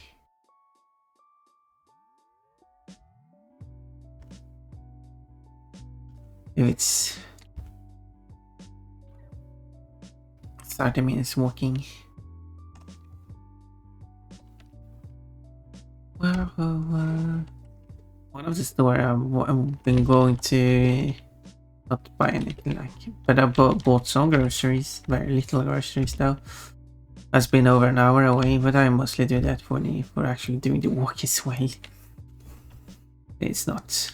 If it's 30 minutes walking. Well, one of the store I've been going to, not buy anything like, but I bought some groceries, very little groceries though. Has been over an hour away, but I mostly do that for actually doing the walk as well. It's not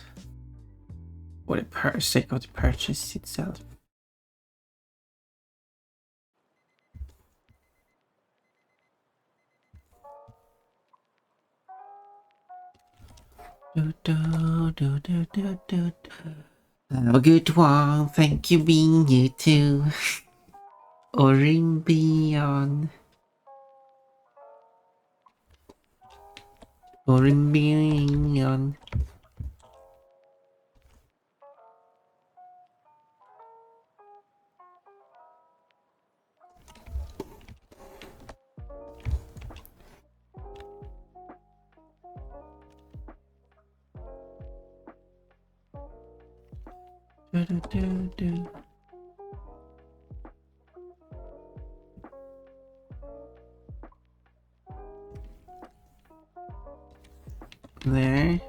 for the sake of the purchase itself. Have a good one. Thank you, being you too. Orimbion. Orimbion. There.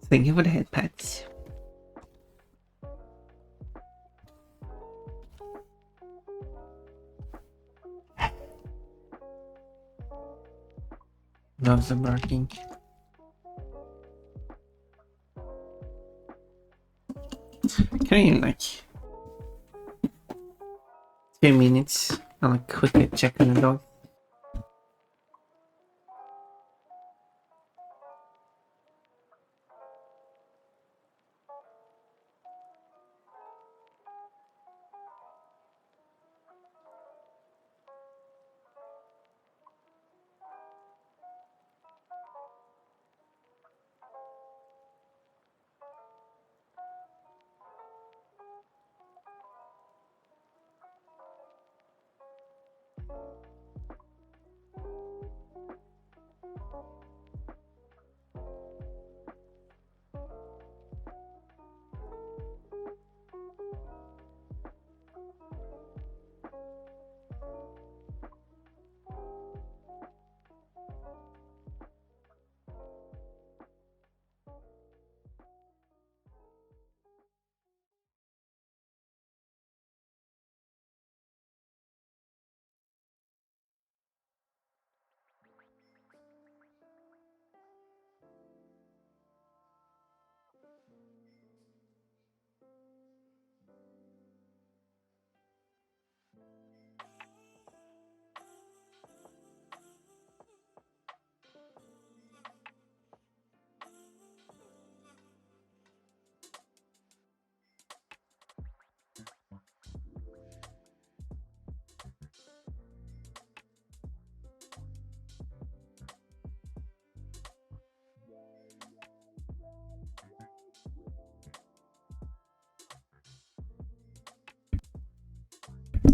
Thank you for the head pats. Dogs are barking. Can you like 2 minutes? I'll quickly check on the dog.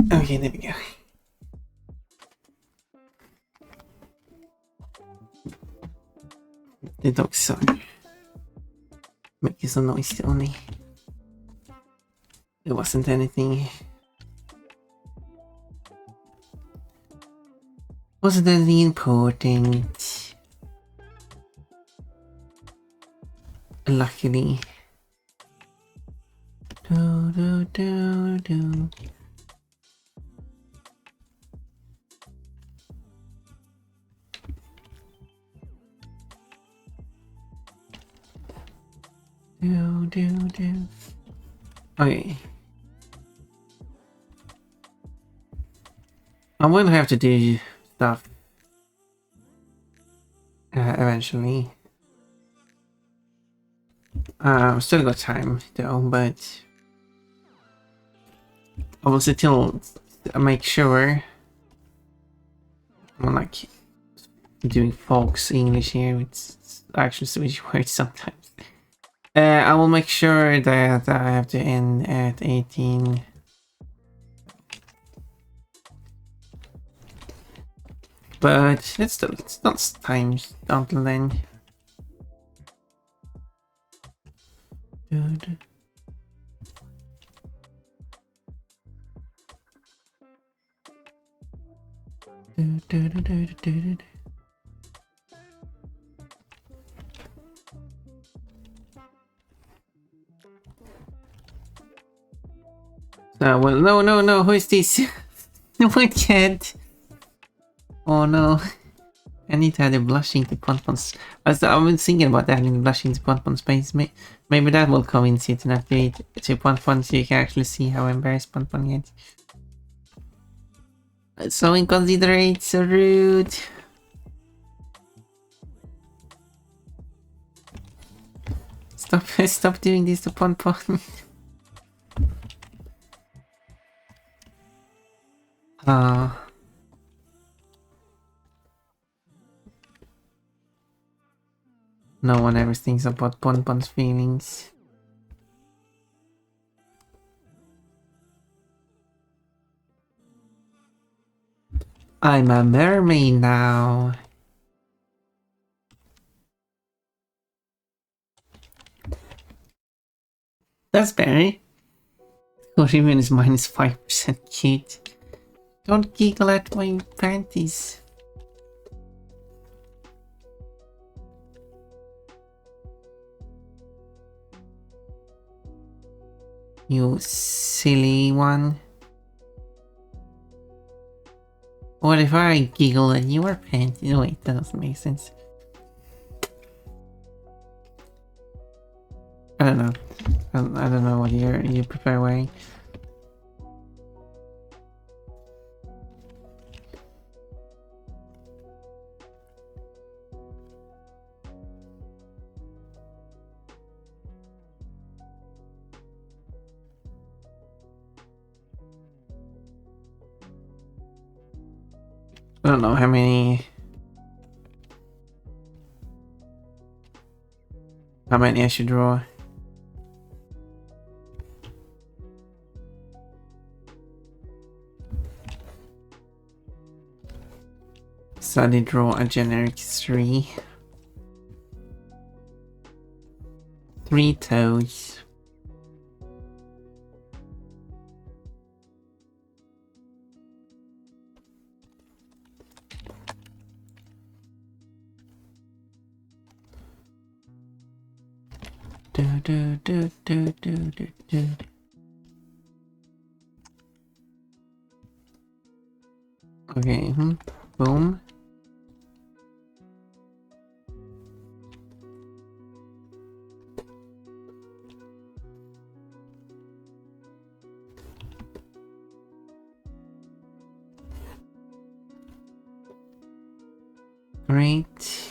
Okay, there we go. The dogs are making some noise only. It wasn't anything. Wasn't anything important. Luckily. Do, do, do, do. Do. Okay. I will have to do stuff eventually. Still got time though, but I will still make sure I'm like doing folks English here. It's actually Swedish words sometimes. I will make sure that I have to end at 18. But it's not time until then. Good. Well, no, who is this? My cat. Oh no. I need to add a blushing to Ponpon's. I've been thinking about adding blushing to Ponpon's face. Maybe that will convince you to not do it to Ponpon so you can actually see how embarrassed Ponpon gets. So inconsiderate, so rude. Stop doing this to Ponpon. No one ever thinks about Ponpon's feelings. I'm a mermaid now. That's better. Korean is minus 5% cute. Don't giggle at my panties. You silly one. What if I giggle at your panties? No, wait, that doesn't make sense. I don't know. I don't know what you prefer wearing. I don't know how many I should draw. So I did draw a generic 3. 3 toes. Do. Okay, boom. Great.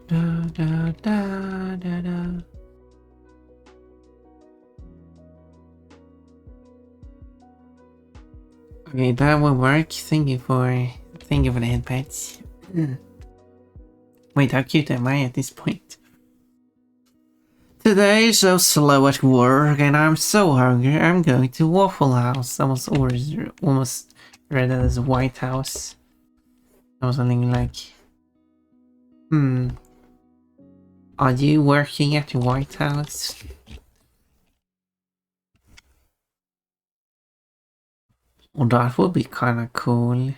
Da. Okay, that will work. Thank you for the head pats. Wait, how cute am I at this point? Today is so slow at work and I'm so hungry. I'm going to Waffle House. I was almost read it as White House. I was thinking like, are you working at the White House? Well, that would be kind of cool.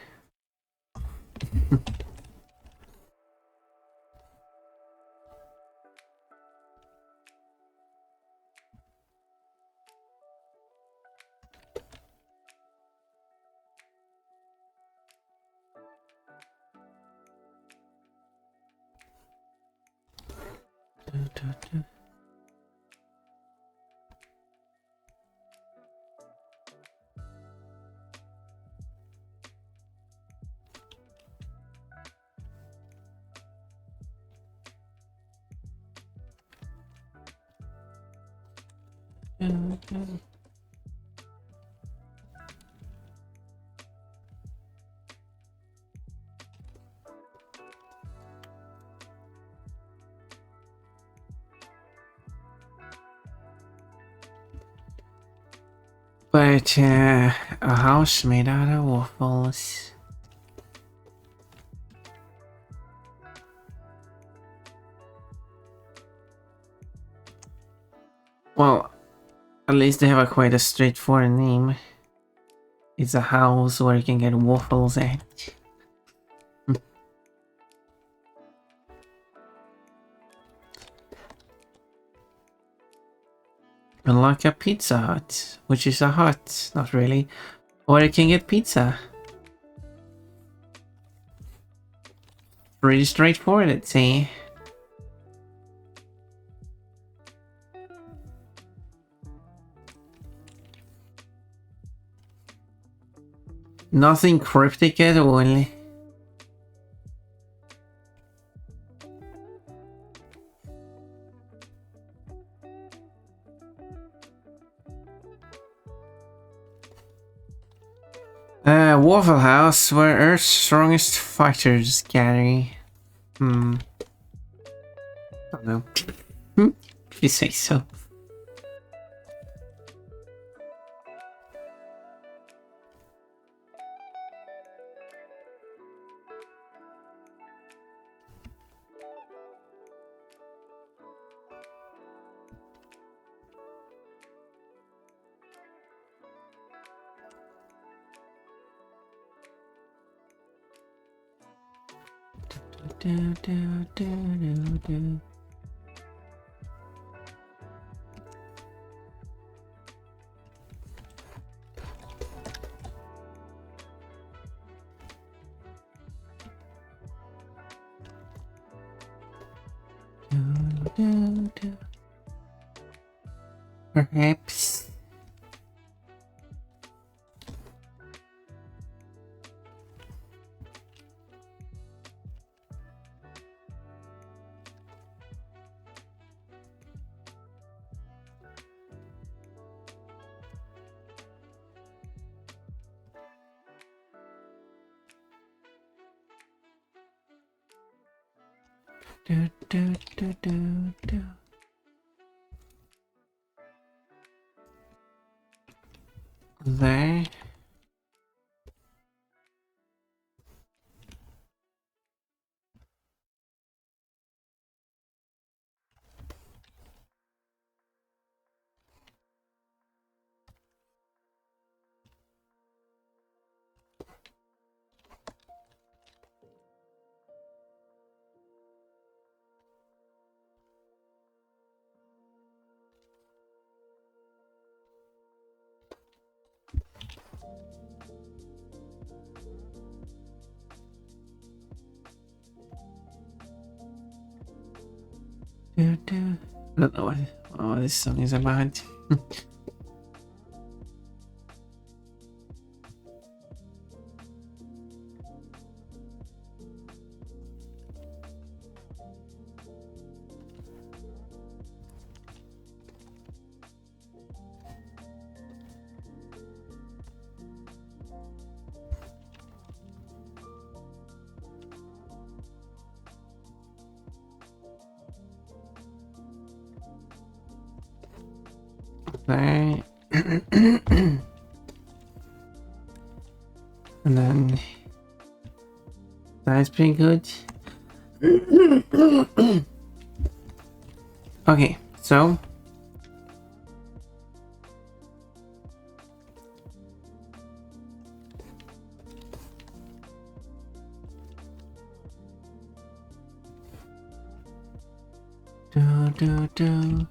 But a house made out of waffles. Well, at least they have a quite a straightforward name. It's a house where you can get waffles at. Unlike a Pizza Hut, which is a hut, not really, where you can get pizza. Pretty straightforward, I'd say. Nothing cryptic at all. Waffle House, where Earth's strongest fighters gather. Don't know. If you say so. Perhaps. There. I don't know what this song is about. There. And then that's pretty good. Okay, so Do. Do.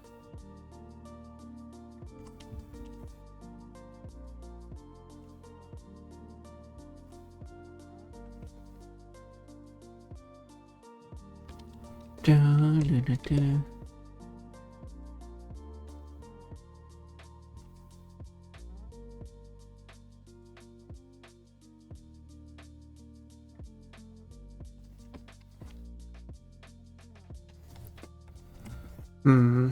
Hmm.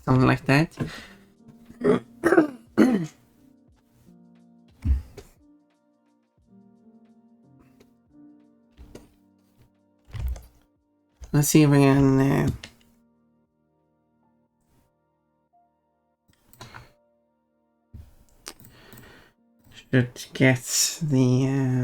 Something like that. Let's see if I can should get the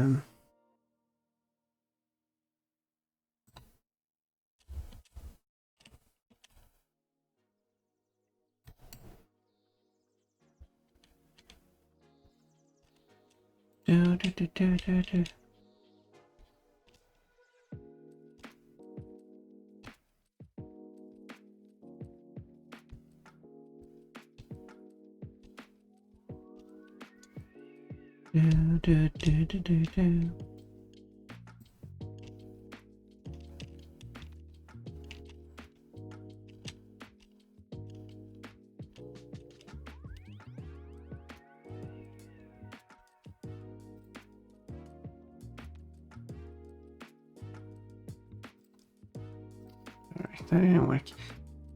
do. Do. Alright, that didn't work.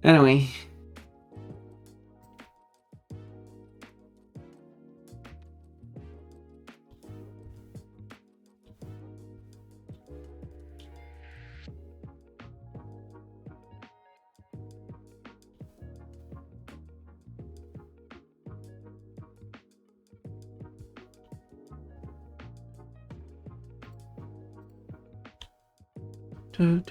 Anyway. Do.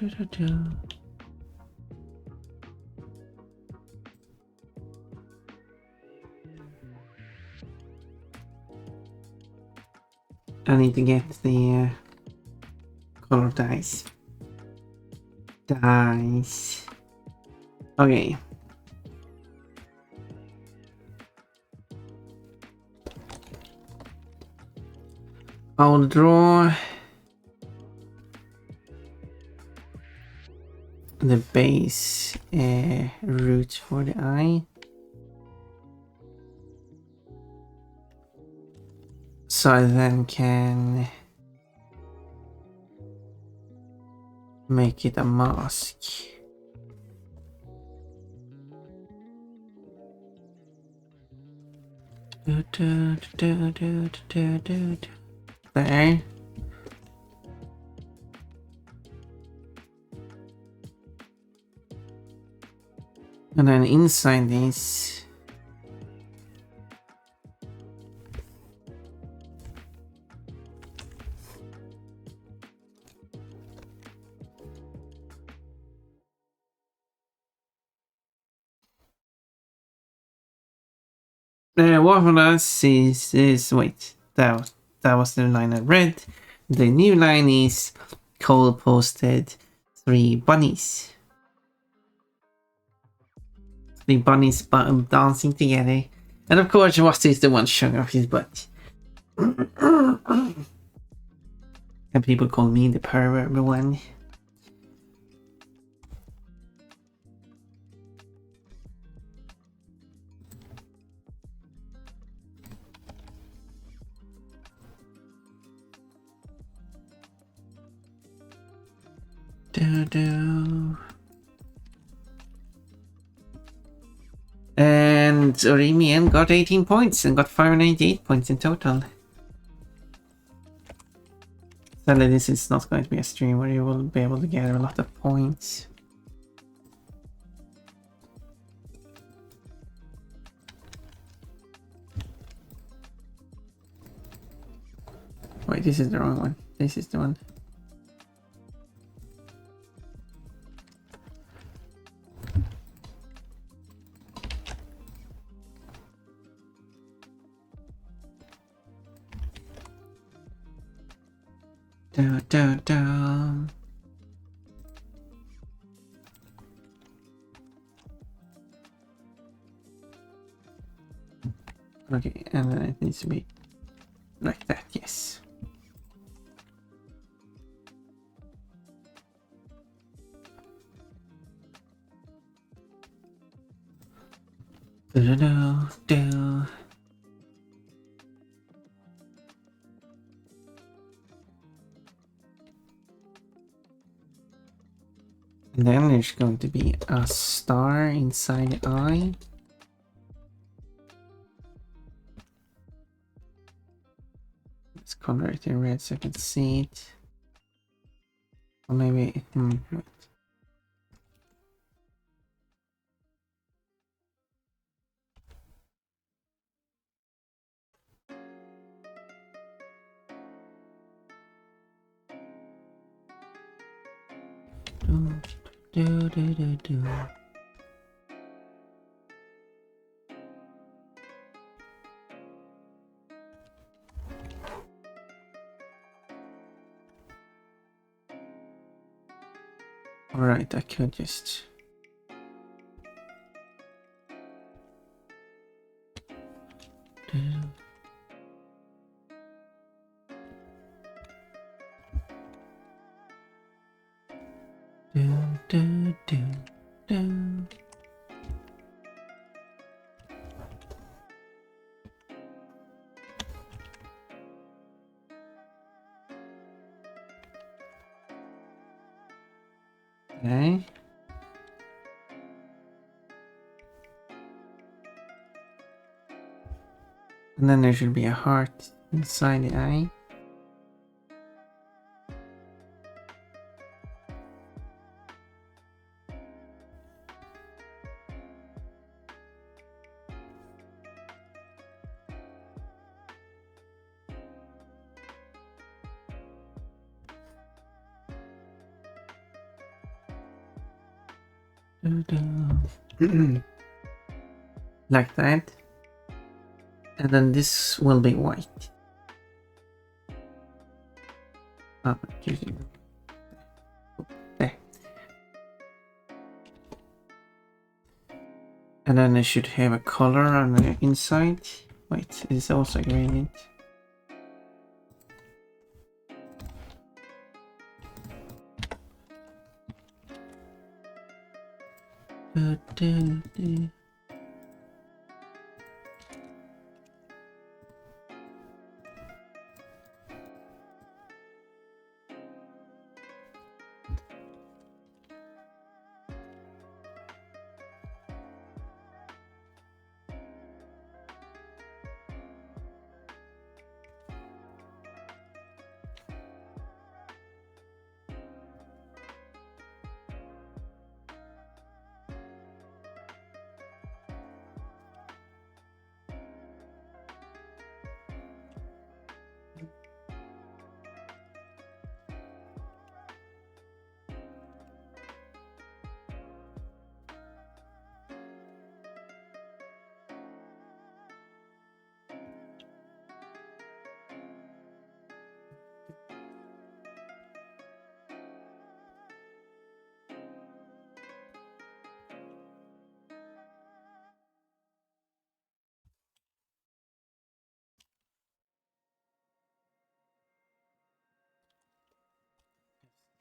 I need to get the color dice. Okay. I'll draw the base root for the eye. So I then can make it a mask. There. And then inside these what for us is wait, that was the line I read. The new line is Cole posted 3 bunnies. 3 bunnies dancing together. And of course what is the one showing off his butt. And people call me the pervert one. And Orimian got 18 points and got 598 points in total. Sadly, this is not going to be a stream where you will be able to get a lot of points. Wait, this is the wrong one. This is the one. Da, da, da. Okay, and then it needs to be like that, yes. Da-da-da-da. And then there's going to be a star inside the eye. Let's color it in red so I can see it. Or maybe, wait. Do. Alright, I could just... Do. Okay. And then there should be a heart inside the eye. Like that. And then this will be white. Oh, there. And then it should have a color on the inside. Wait, it's also a gradient.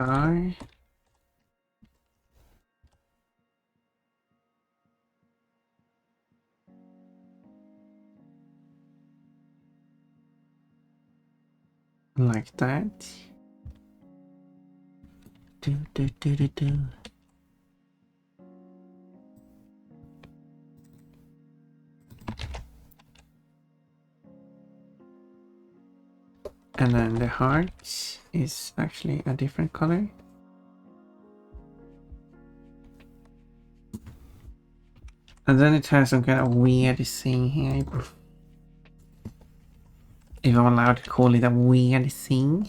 Star. Like that. Do. And then the heart is actually a different color. And then it has some kind of weird thing here. If I'm allowed to call it a weird thing.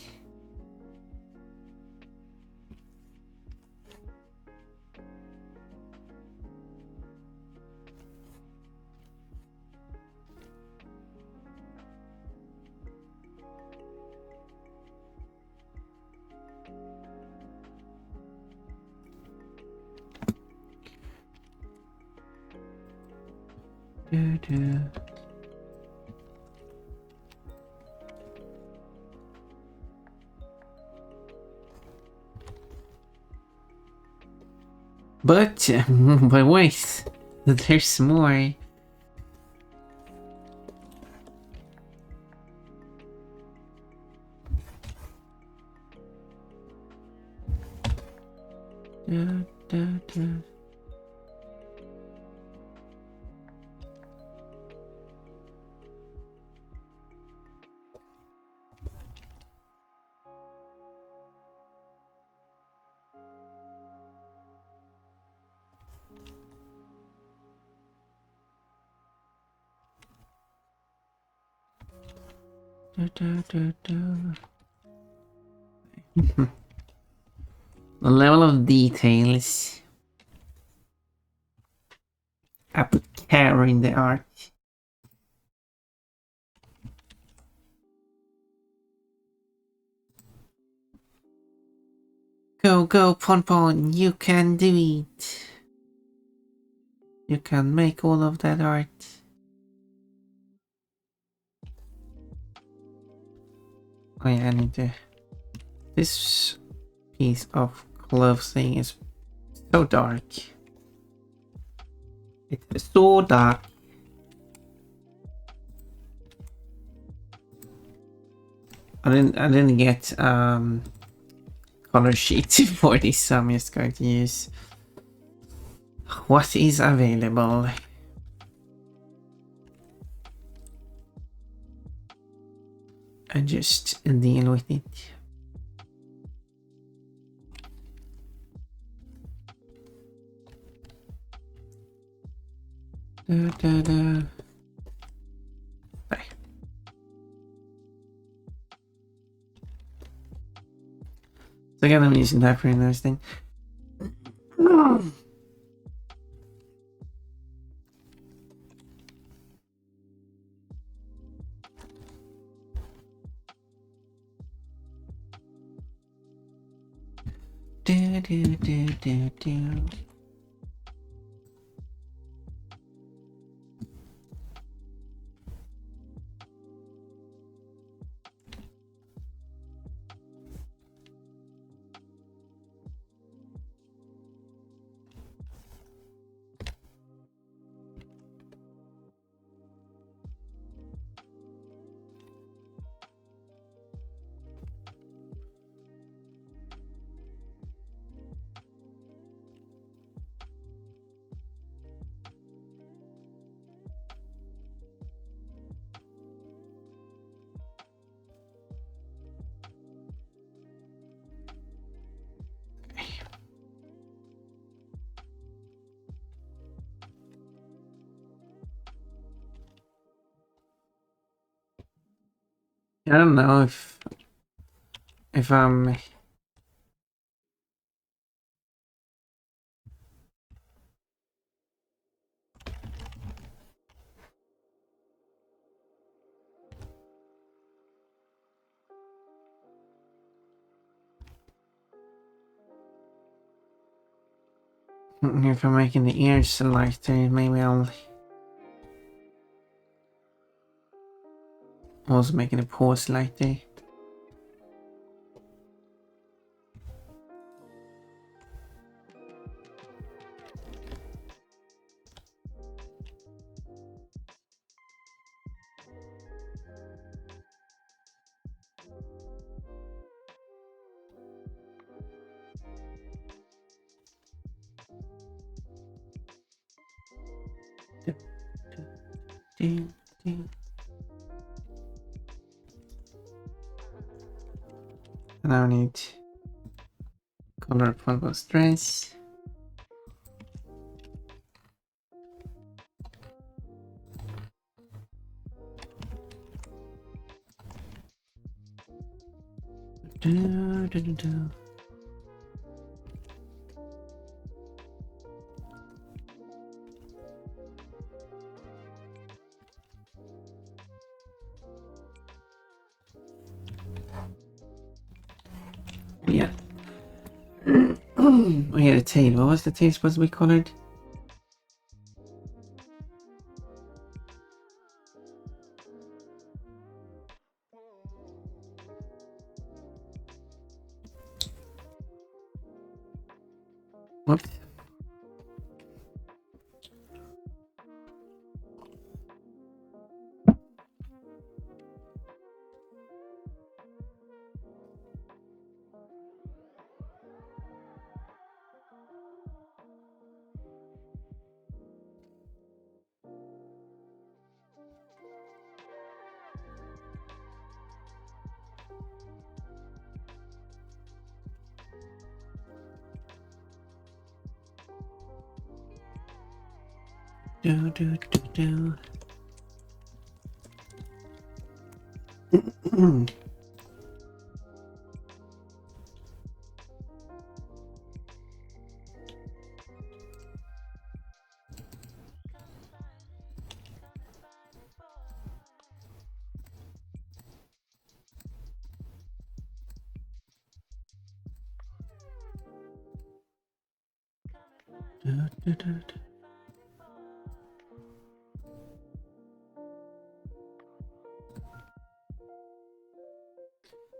Do. But wait, there's more. Do. The level of details. I put care in the art. Go, Pon, you can do it. You can make all of that art. Oh yeah, I need to... This piece of clothing is so dark. It's so dark. I didn't get color sheet for this, so I'm just going to use what is available. And just deal with it. Bye. So again, I'm using that for another thing. Do. I don't know if I'm making the ears lighter, maybe I'll also making the paws lighter. Ding, ding. And I need color purple stress. Do. Yeah. Oh yeah, the tail. What was the tail supposed to be colored? Whoops. Do do do do. Do, do, do, do.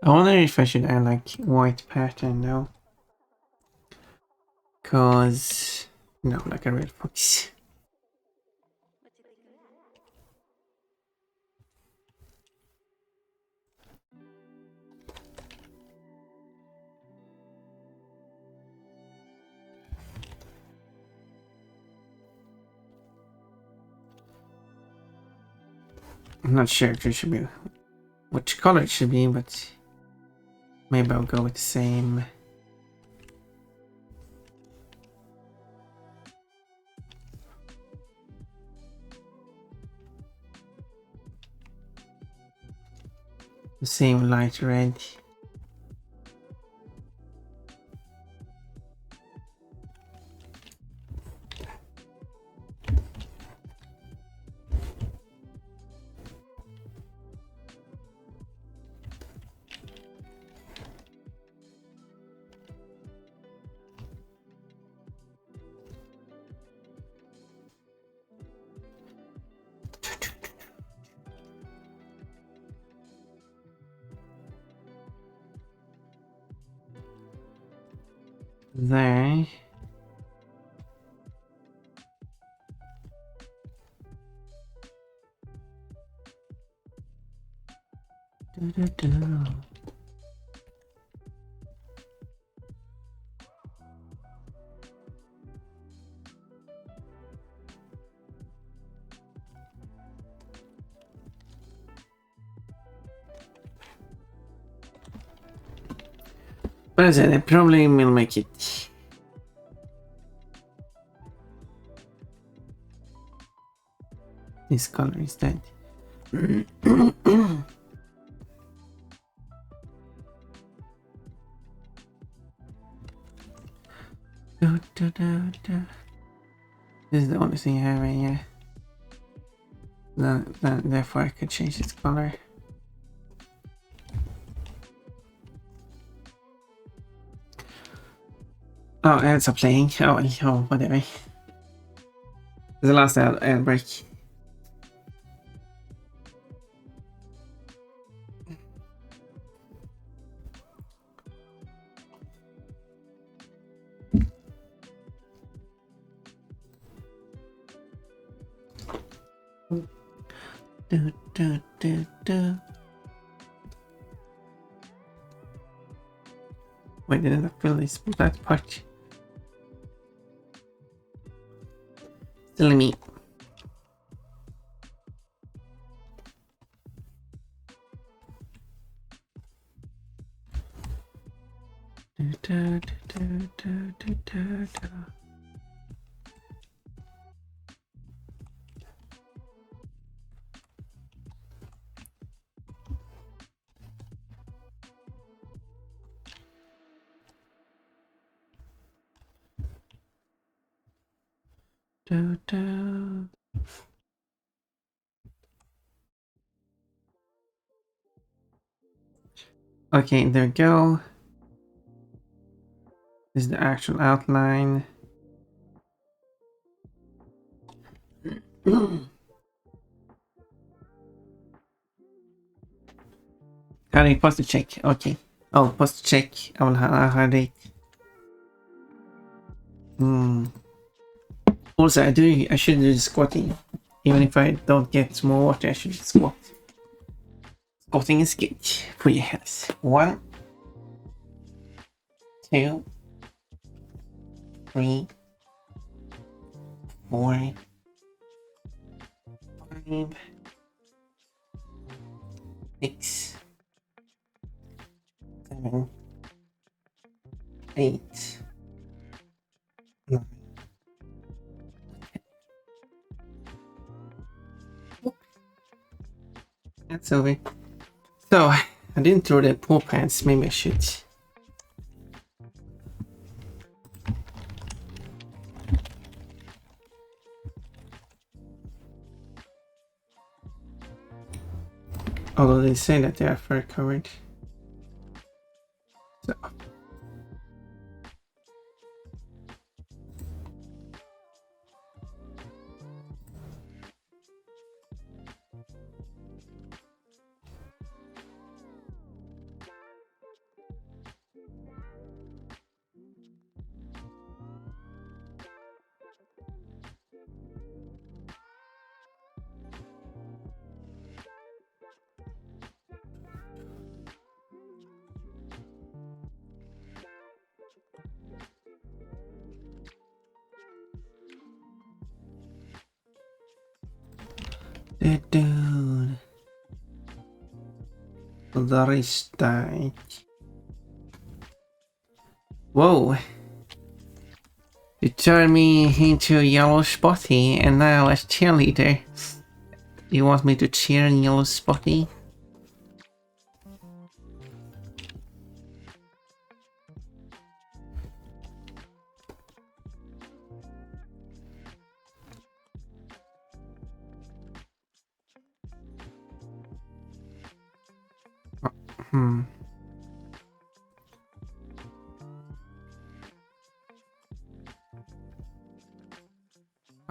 I wonder if I should add like white pattern now. Cause no, like a red fox. I'm not sure if it should be which color it should be, but maybe I'll go with the same. The same light red. There. Do, do, do. But as I said, I probably will make it this color instead. Do, do, do, do. This is the only thing I have in here. Therefore I could change its color. Oh, ads are playing. Oh, whatever. The last ad break. Do, do, do, do. Wait, didn't I fill this that part? Silly me. Do, do, do, do, do, do, do. Do, do. Okay, there we go. This is the actual outline. How do you post a check? Okay. Oh, post a check. I will hide it. Hmm. Also, I should do squatting. Even if I don't get more water, I should squat. Squatting is good for your health. 1, 2, 3, 4, 5, 6, 7, 8, 9. That's over. So, I didn't throw the poor pants. Maybe I should. Although they say that they are fur covered. So. Dude. Där stark. Whoa. You turned me into a yellow spotty and now as cheerleader. You want me to cheer in yellow spotty?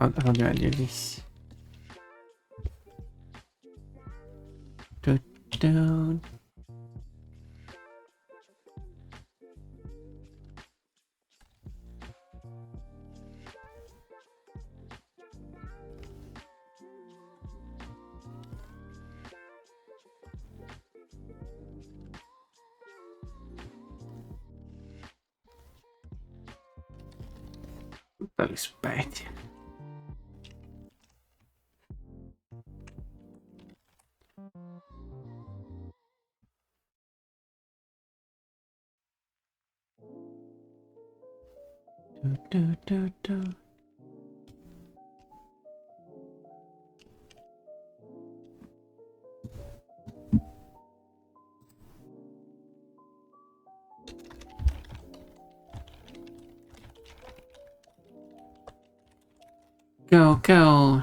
How do I do this? Do. That looks bad. Do. Go.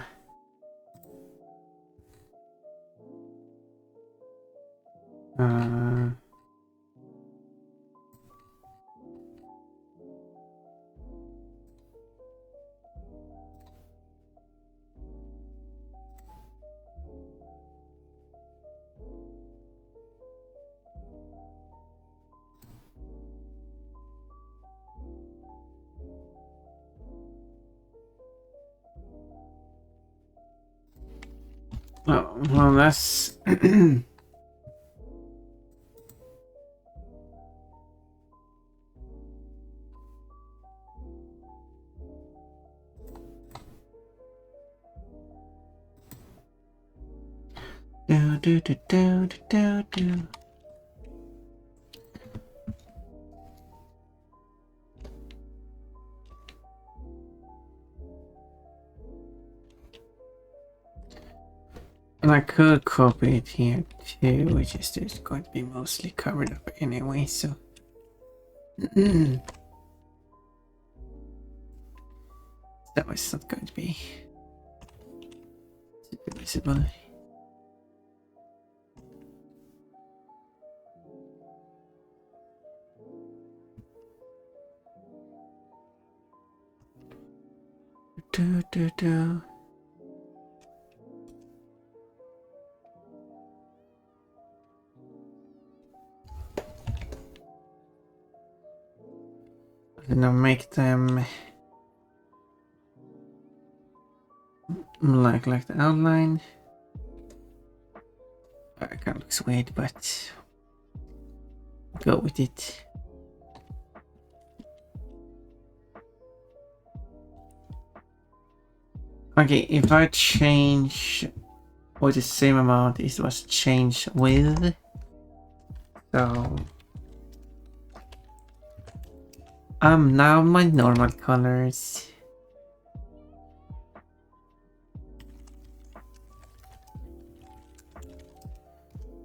Uh, well, that's do. And I could copy it here too, which is just going to be mostly covered up anyway, so. That was not going to be super visible. Do. And I'll make them Like the outline. It kind of looks weird, but go with it. Okay, if I change with the same amount it was changed with, so now my normal colors.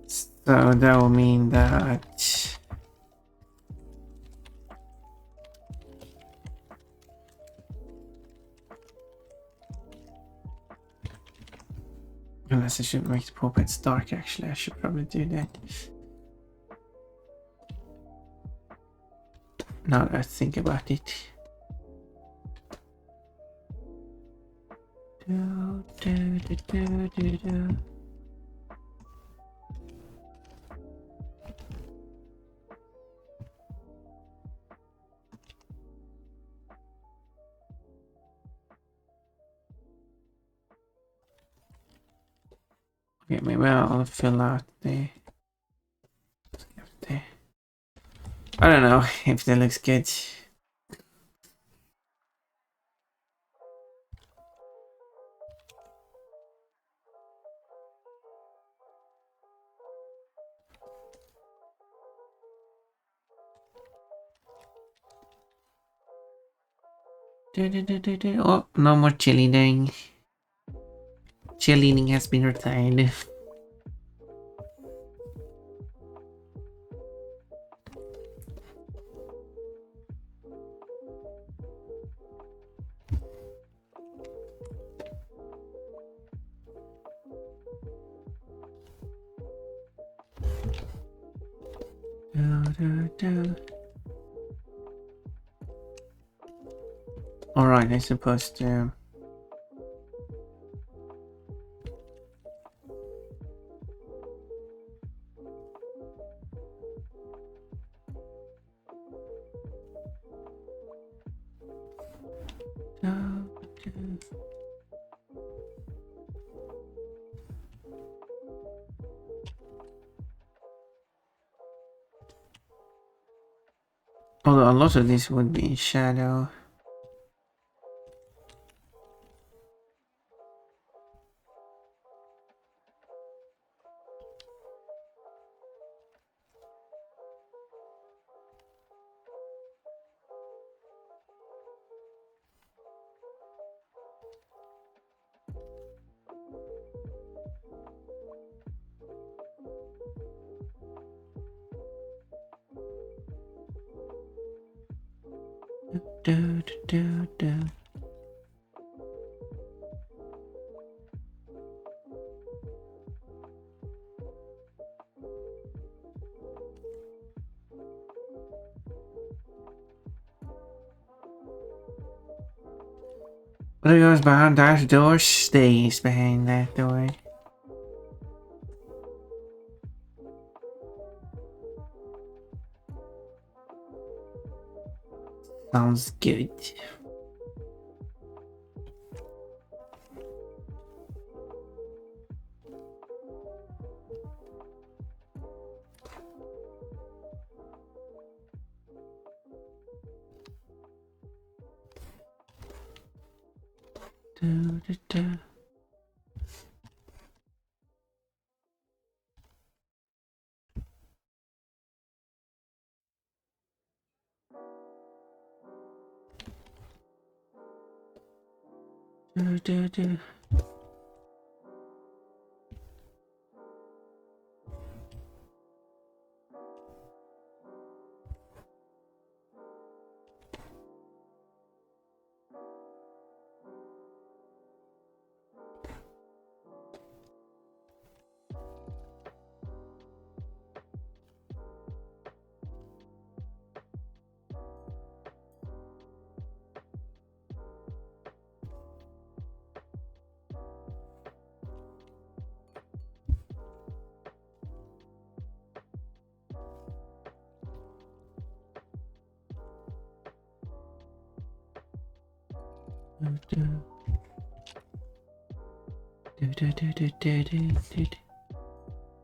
So that will mean that unless I should make the puppets dark, actually I should probably do that. Now that I think about it. Okay, maybe I'll fill out the. I don't know if that looks good. Oh, no more cheerleading. Cheerleading has been retired. Alright, I suppose to. Although a lot of this would be in shadow. Whatever goes behind that door stays behind that door. Sounds good.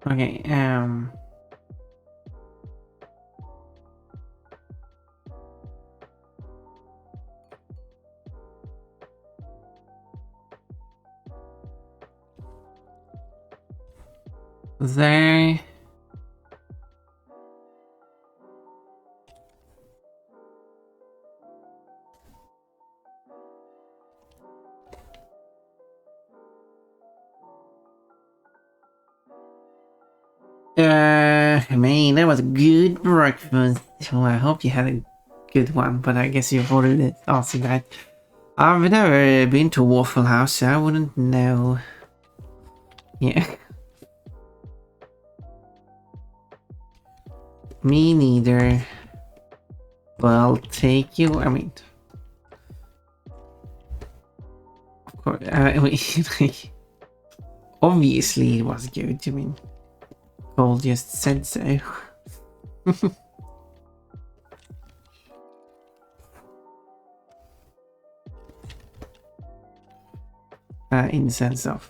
Okay, there. Man, that was a good breakfast. Well, I hope you had a good one, but I guess you've already answered that. I've never been to Waffle House, so I wouldn't know. Yeah. Me neither. But I'll take you. I mean, of course. I mean, like, obviously it was good. I mean, Cole just said so. In the sense of,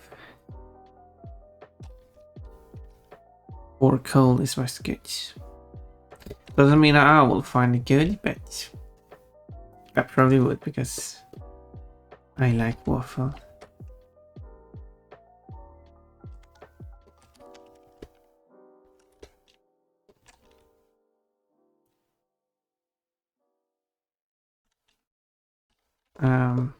or Cole is was good. Doesn't mean I will find it good, but I probably would because I like waffle. Um.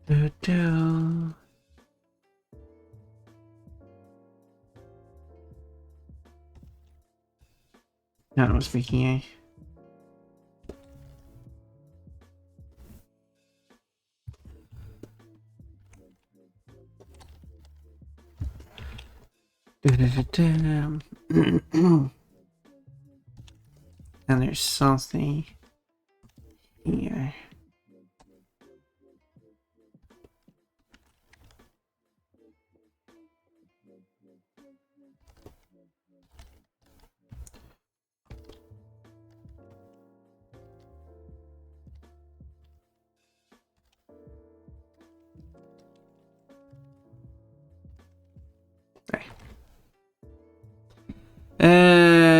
Do-do. No, I'm speaking, eh? Do-do-do-do. And there's something here.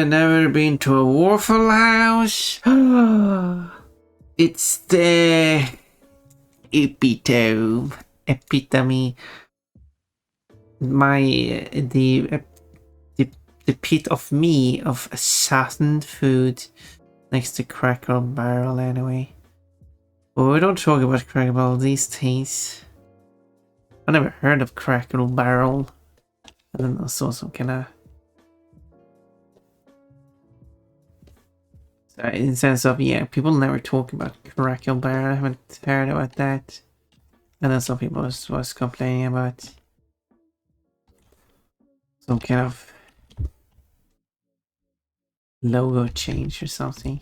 Never been to a Waffle House? It's the epitome. The pit of me of assassin food next to Cracker Barrel anyway. But we don't talk about Cracker Barrel these days. I never heard of Cracker Barrel. I don't know, so some kind of. So in the sense of, yeah, people never talk about Cracker Barrel. I haven't heard about that. And then some people was complaining about some kind of logo change or something.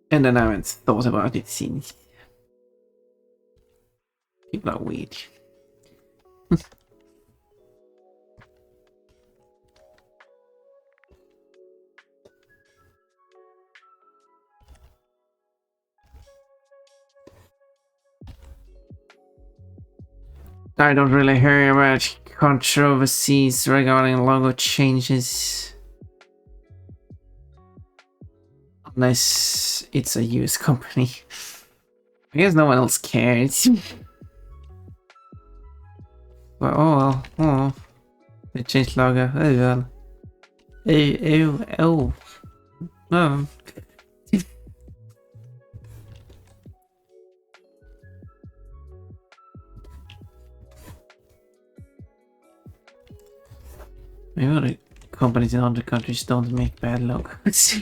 And then I haven't thought about it since. People are weird. I don't really hear about controversies regarding logo changes. Unless it's a US company. I guess no one else cares. But oh well, they changed logo. Oh well. Oh. Oh. Maybe other companies in other countries don't make bad logos.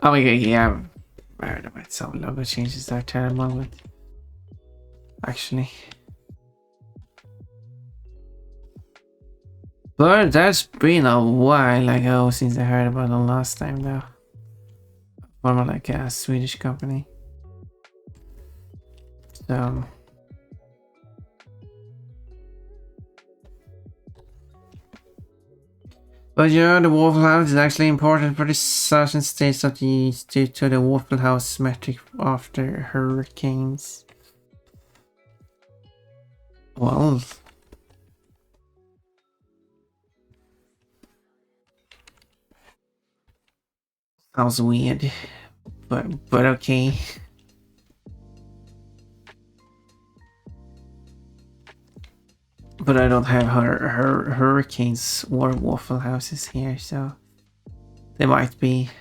Oh my god, yeah. I heard about some logo changes that are terrible, but actually. But that's been a while ago since I heard about them last time though. From like a Swedish company. So but yeah, the Waffle House is actually important for the southern states of the East due to the Waffle House metric after hurricanes. Well, sounds weird, but okay. But I don't have her hurricanes or Waffle Houses here, so they might be.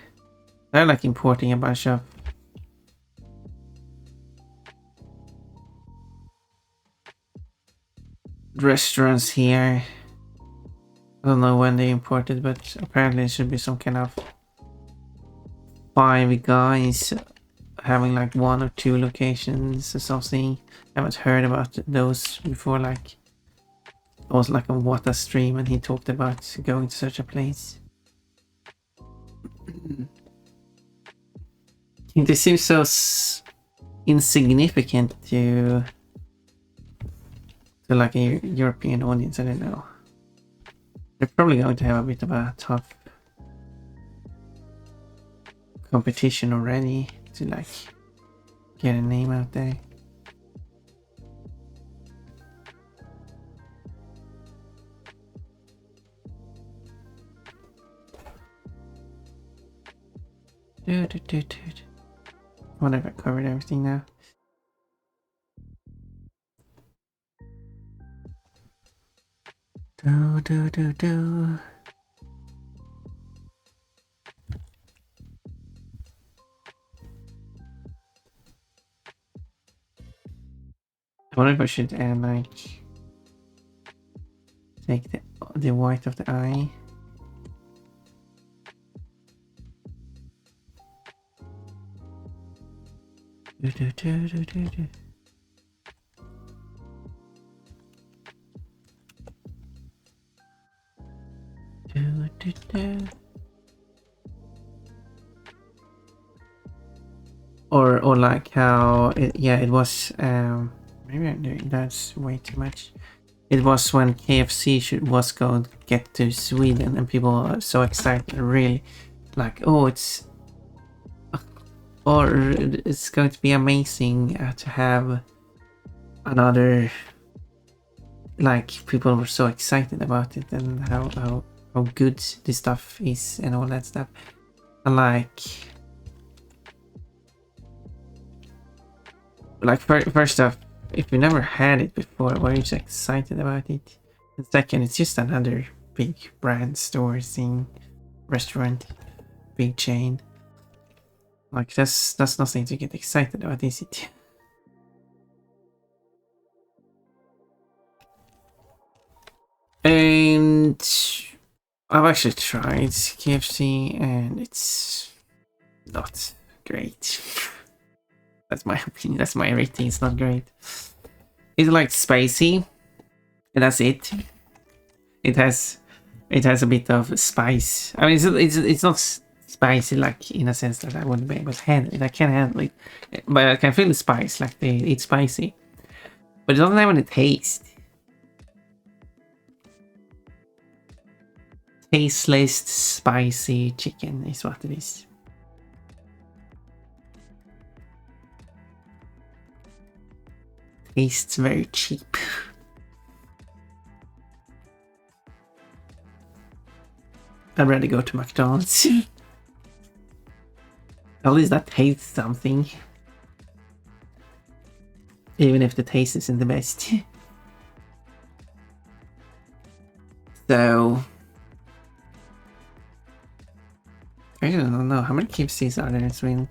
They're like importing a bunch of restaurants here. I don't know when they imported, but apparently it should be some kind of 5 guys having like 1 or 2 locations or something. I haven't heard about those before. Like it was like on Wata stream and he talked about going to such a place. They seem so insignificant to like a European audience. I don't know. They're probably going to have a bit of a tough competition already to like get a name out there. I wonder if I covered everything now. Do. I wonder if I should add like take the white of the eye. Do. Or like how it was maybe I'm doing that's way too much. It was when KFC was going to get to Sweden and people are so excited, really like, oh, it's going to be amazing to have another, like people were so excited about it and how good this stuff is and all that stuff. And like first off, if you never had it before, why are you so excited about it? And second, it's just another big brand store thing, restaurant, big chain. Like that's nothing to get excited about, is it? And I've actually tried KFC and it's not great. That's my opinion. That's my rating. It's not great. It's like spicy, and that's it. It has a bit of spice. I mean, it's not spicy like in a sense that I wouldn't be able to handle it. I can handle it, but I can feel the spice. Like it's spicy, but it doesn't have any taste. Tasteless, spicy chicken is what it is. Tastes very cheap. I'd rather go to McDonald's. At least that tastes something. Even if the taste isn't the best. So I don't know how many KFCs are there in Sweden.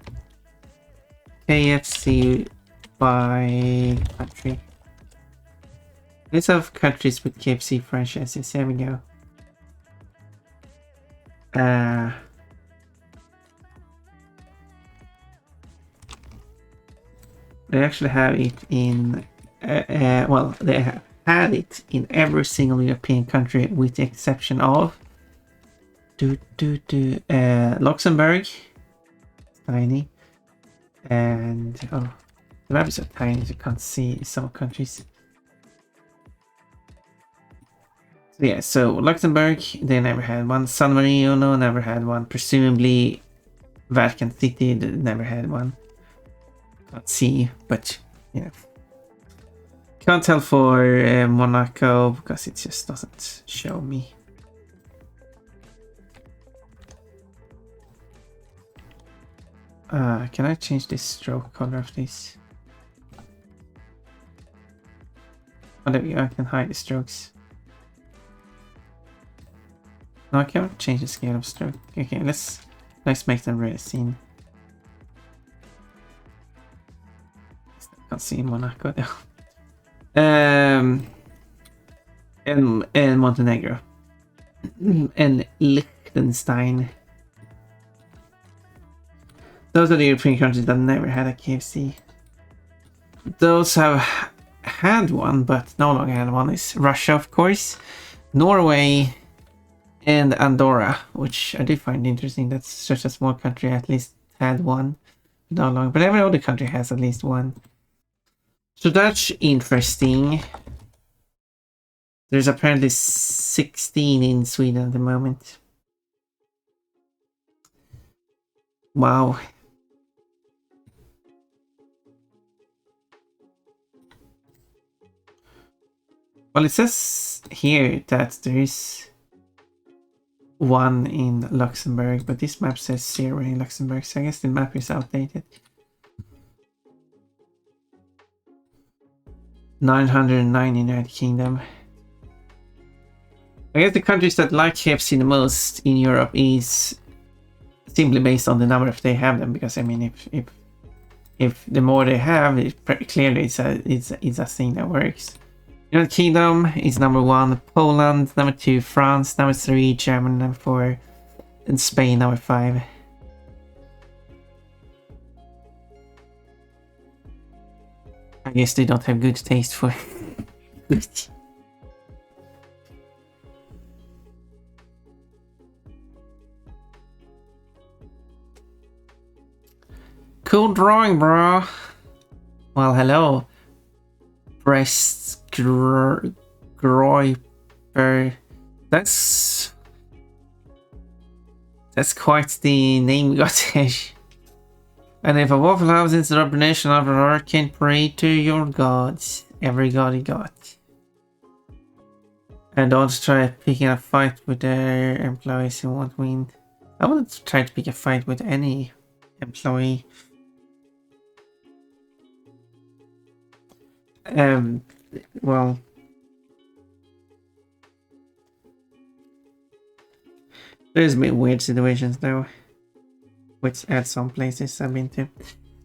KFC by country. Let's have countries with KFC franchises. Here we go. They actually have it in well, they have had it in every single European country with the exception of Luxembourg, tiny, and oh, the map is so tiny you can't see some countries. So yeah, so Luxembourg, they never had one. San Marino never had one. Presumably Vatican City never had one. Can't see, but yeah. Can't tell for Monaco because it just doesn't show me. Can I change this stroke color of this? Oh, there we go. I can hide the strokes. No, I can't change the scale of stroke. Okay, let's make them really seen. Can't see Monaco though. And Montenegro and Liechtenstein. Those are the European countries that never had a KFC. Those have had one, but no longer had one is Russia, of course, Norway, and Andorra, which I do find interesting. That's such a small country, at least had one. No longer, but every other country has at least one. So that's interesting. There's apparently 16 in Sweden at the moment. Wow. Well, it says here that there is one in Luxembourg, but this map says 0 in Luxembourg, so I guess the map is outdated. 909 in United Kingdom. I guess the countries that like KFC the most in Europe is simply based on the number if they have them, because I mean if the more they have, clearly it's a thing that works. United Kingdom is number 1, Poland number 2, France number 3, Germany number 4, and Spain number 5. I guess they don't have good taste for food. Cool drawing, bro. Well, hello. Breast Groiper. That's quite the name we got here. And if a Waffle House is the representation of an hurricane, pray to your gods. Every god you got. And don't try picking a fight with their employees who won't win. I wouldn't try to pick a fight with any employee. Well, there's been weird situations though, which at some places I've been to.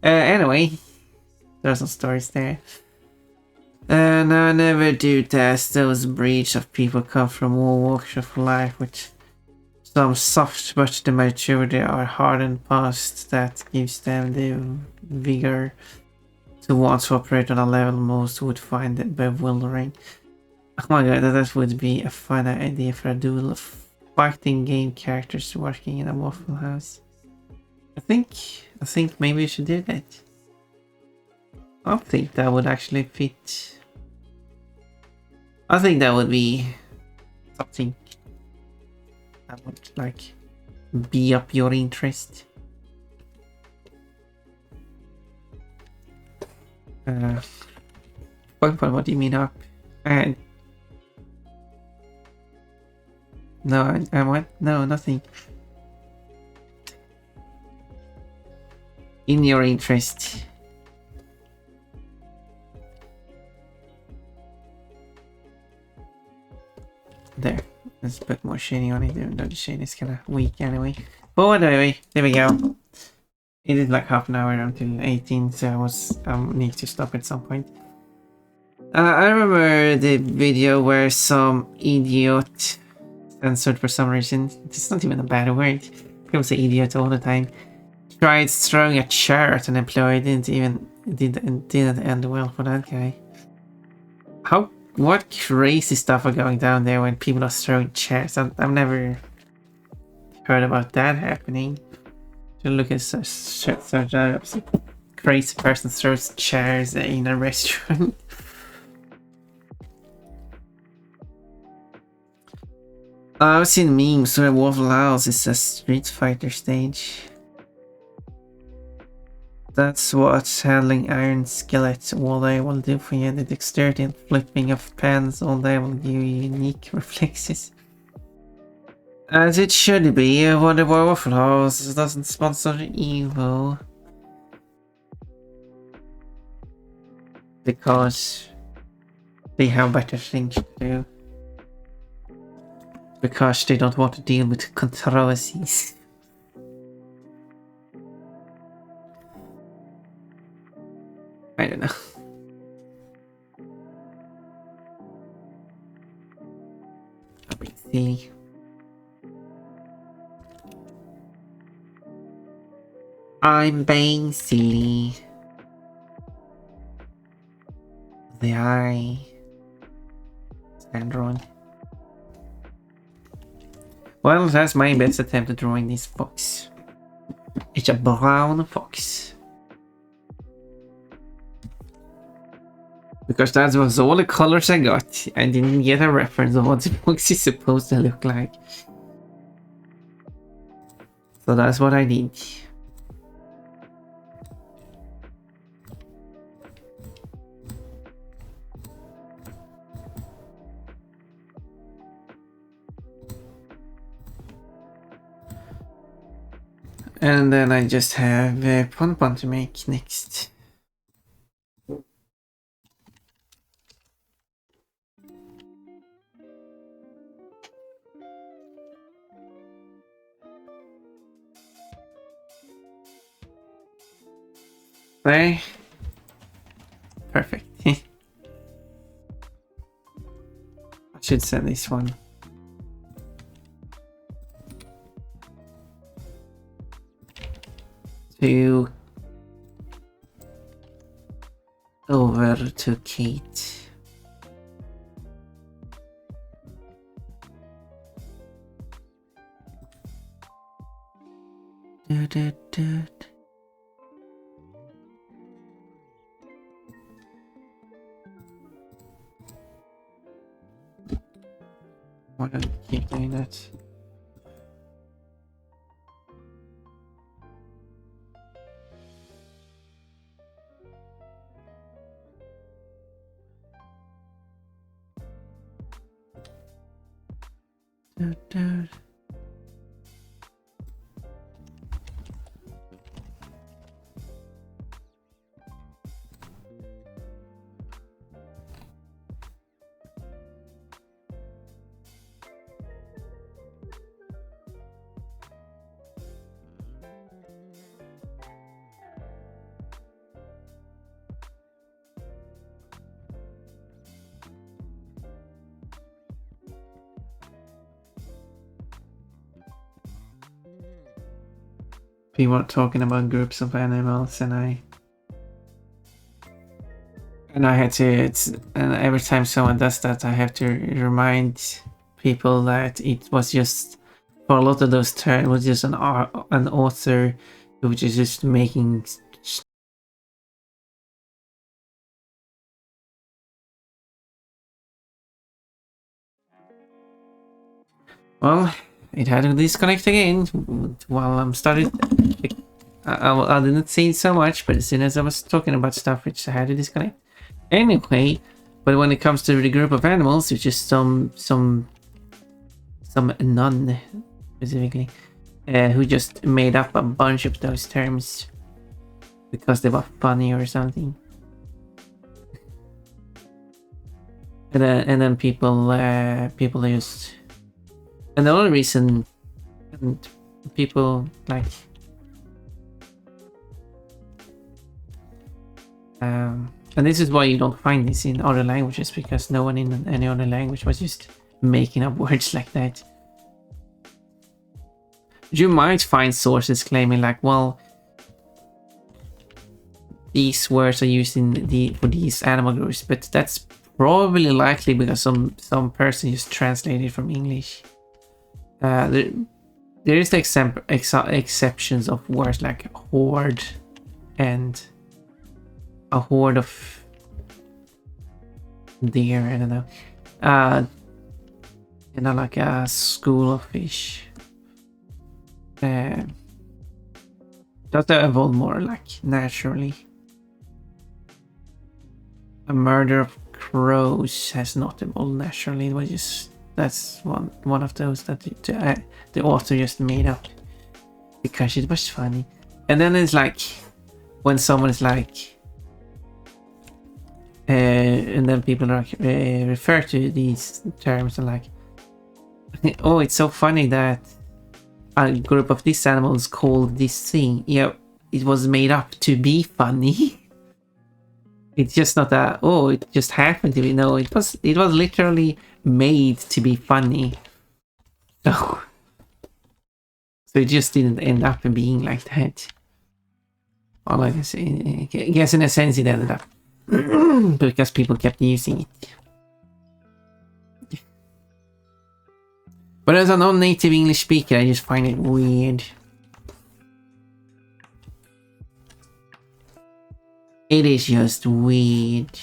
Anyway, there's some stories there. And I never do test those breeds of people come from all walks of life, which some soft but the majority are hardened past that gives them the vigor to want to operate on a level most would find bewildering. Oh my god, that would be a fun idea for a duel of fighting game characters working in a Waffle House. I think maybe we should do that. I think that would actually fit. I think that would be something that would like be up your interest. What do you mean up? No, I what? No, nothing. In your interest. There. Let's put more shading on it, even though the shade is kind of weak anyway. But anyway, there we go. It is like half an hour until 18, so I need to stop at some point. I remember the video where some idiot censored for some reason. It's not even a bad word. People say idiot all the time. Tried throwing a chair at an employee. Didn't end well for that guy. How what crazy stuff are going down there when people are throwing chairs? I've never heard about that happening. To look at such a crazy person throws chairs in a restaurant. I've seen memes where Waffle House is a Street Fighter stage. That's what handling iron skillets all day will do for you. The dexterity and flipping of pans all day will give you unique reflexes. As it should be. I wonder why Waffle House doesn't sponsor Evo. Because they have better things to do. Because they don't want to deal with controversies. I don't know. A bit silly. I'm being silly. The eye. Stand drawing. Well, that's my best attempt at drawing this fox. It's a brown fox. Because that was all the colors I got. I didn't get a reference of what the fox is supposed to look like. So that's what I did. And then I just have Pon Pon to make next. There. Perfect. I should send this one. Over to Kate. Why don't you keep doing that? People are talking about groups of animals, and I had to. And every time someone does that, I have to remind people that it was just, for a lot of those terms, it was just an author who was just making. Well, it had to disconnect again while I'm started. I didn't say so much, but as soon as I was talking about stuff, which I had to disconnect. Anyway, but when it comes to the group of animals, it's just some nun specifically, who just made up a bunch of those terms because they were funny or something. And then people just. And the only reason people like and this is why you don't find this in other languages, because no one in any other language was just making up words like that. You might find sources claiming like, well, these words are used for these animal groups, but that's probably likely because some person just translated from English. There is the exceptions of words like horde and a horde of deer. I don't know. Like a school of fish. Does that evolve more like naturally? A murder of crows has not evolved naturally. It was just that's one of those that the author just made up because it was funny. And then it's like when someone is like, and then people are refer to these terms and like, oh, it's so funny that a group of these animals called this thing. Yeah, it was made up to be funny. It's just not that, oh, it just happened to be. No, it was literally made to be funny. So it just didn't end up being like that. Or like I say, I guess in a sense it ended up because people kept using it. But as a non-native English speaker, I just find it weird. It is just weird.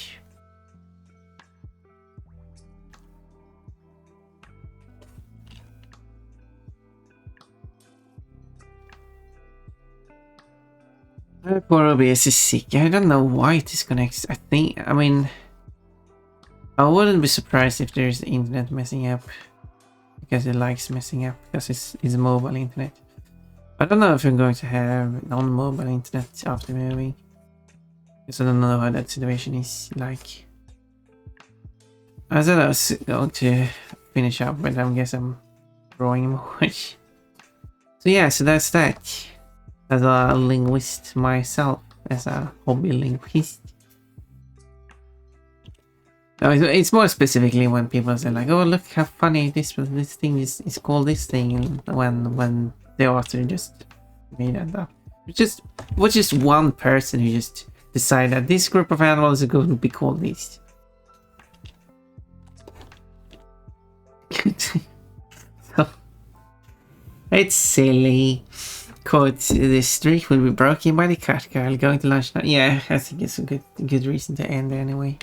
Poor OBS is sick. I don't know why it disconnects. I mean, I wouldn't be surprised if there's the internet messing up. Because it likes messing up, because it's mobile internet. I don't know if I'm going to have non-mobile internet after moving. Because I don't know how that situation is like. I said I was going to finish up, but I guess I'm drawing more. So yeah, so that's that. As a linguist myself, as a hobby linguist. No, it's more specifically when people say like, "Oh, look how funny this thing is called this thing," and when the author just made that up. It was just one person who just decided that this group of animals are going to be called this. So, it's silly. Quote: "The streak will be broken by the cat girl going to lunch now." Yeah, I think it's a good reason to end anyway.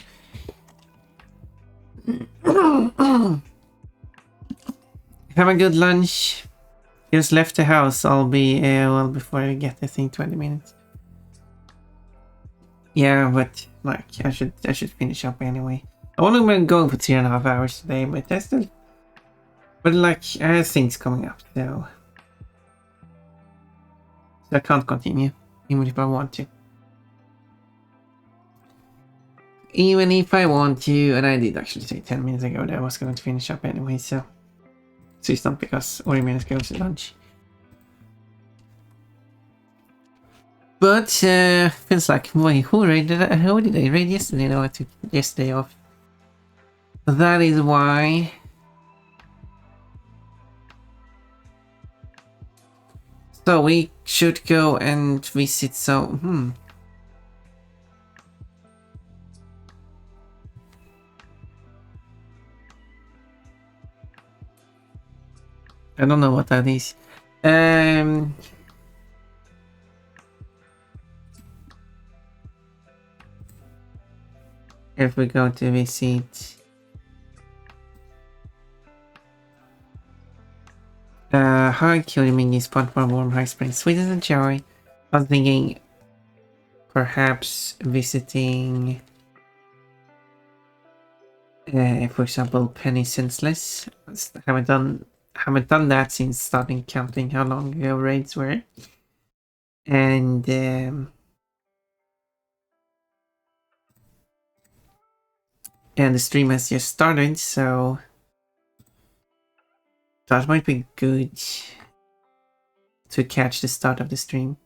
Have a good lunch. Just left the house. I'll be well before I get there. I think 20 minutes. Yeah, but like I should finish up anyway. I only been going for 3.5 hours today, but that's still. But like I have things coming up, so I can't continue, even if I want to. Even if I want to, and I did actually say 10 minutes ago that I was going to finish up anyway, so it's not because 40 minutes goes to lunch. But feels like, wait, who did I raid yesterday? No, I took yesterday off. That is why. So we should go and visit some. I don't know what that is. If we go to visit hi Kylimini spot for warm high spring, sweetness and joy. I was thinking perhaps visiting for example Penny Senseless. Haven't done that since starting counting how long ago raids were. And the stream has just started, so that might be good to catch the start of the stream.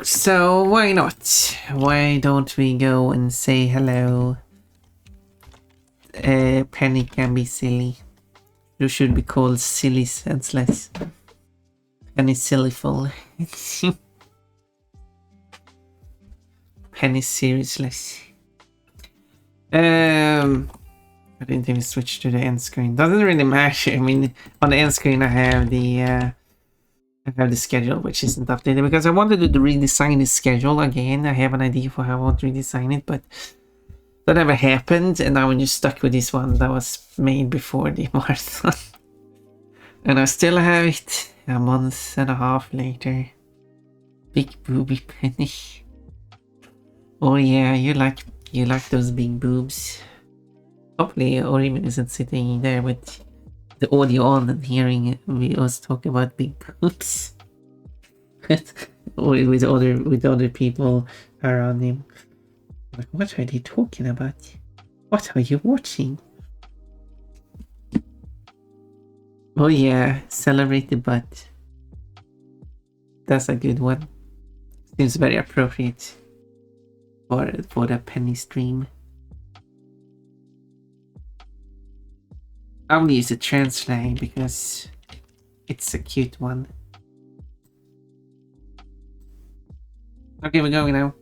So why not? Why don't we go and say hello? Penny can be silly. You should be called silly senseless. Penny sillyful. Penny seriousless. I didn't even switch to the end screen. Doesn't really matter. I mean, on the end screen I have the schedule, which isn't updated because I wanted to redesign the schedule again. I have an idea for how I want to redesign it, but that never happened, and now I'm just stuck with this one that was made before the marathon. And I still have it a month and a half later. Big booby Penny. Oh yeah, you like those big boobs. Hopefully Orimin isn't sitting there with the audio on and hearing us talk about big boobs. Or with other people around him. Like, what are they talking about? What are you watching? Oh yeah, celebrate the butt. That's a good one. Seems very appropriate for the Penny stream. I will use the translate because it's a cute one. Okay, we're going now.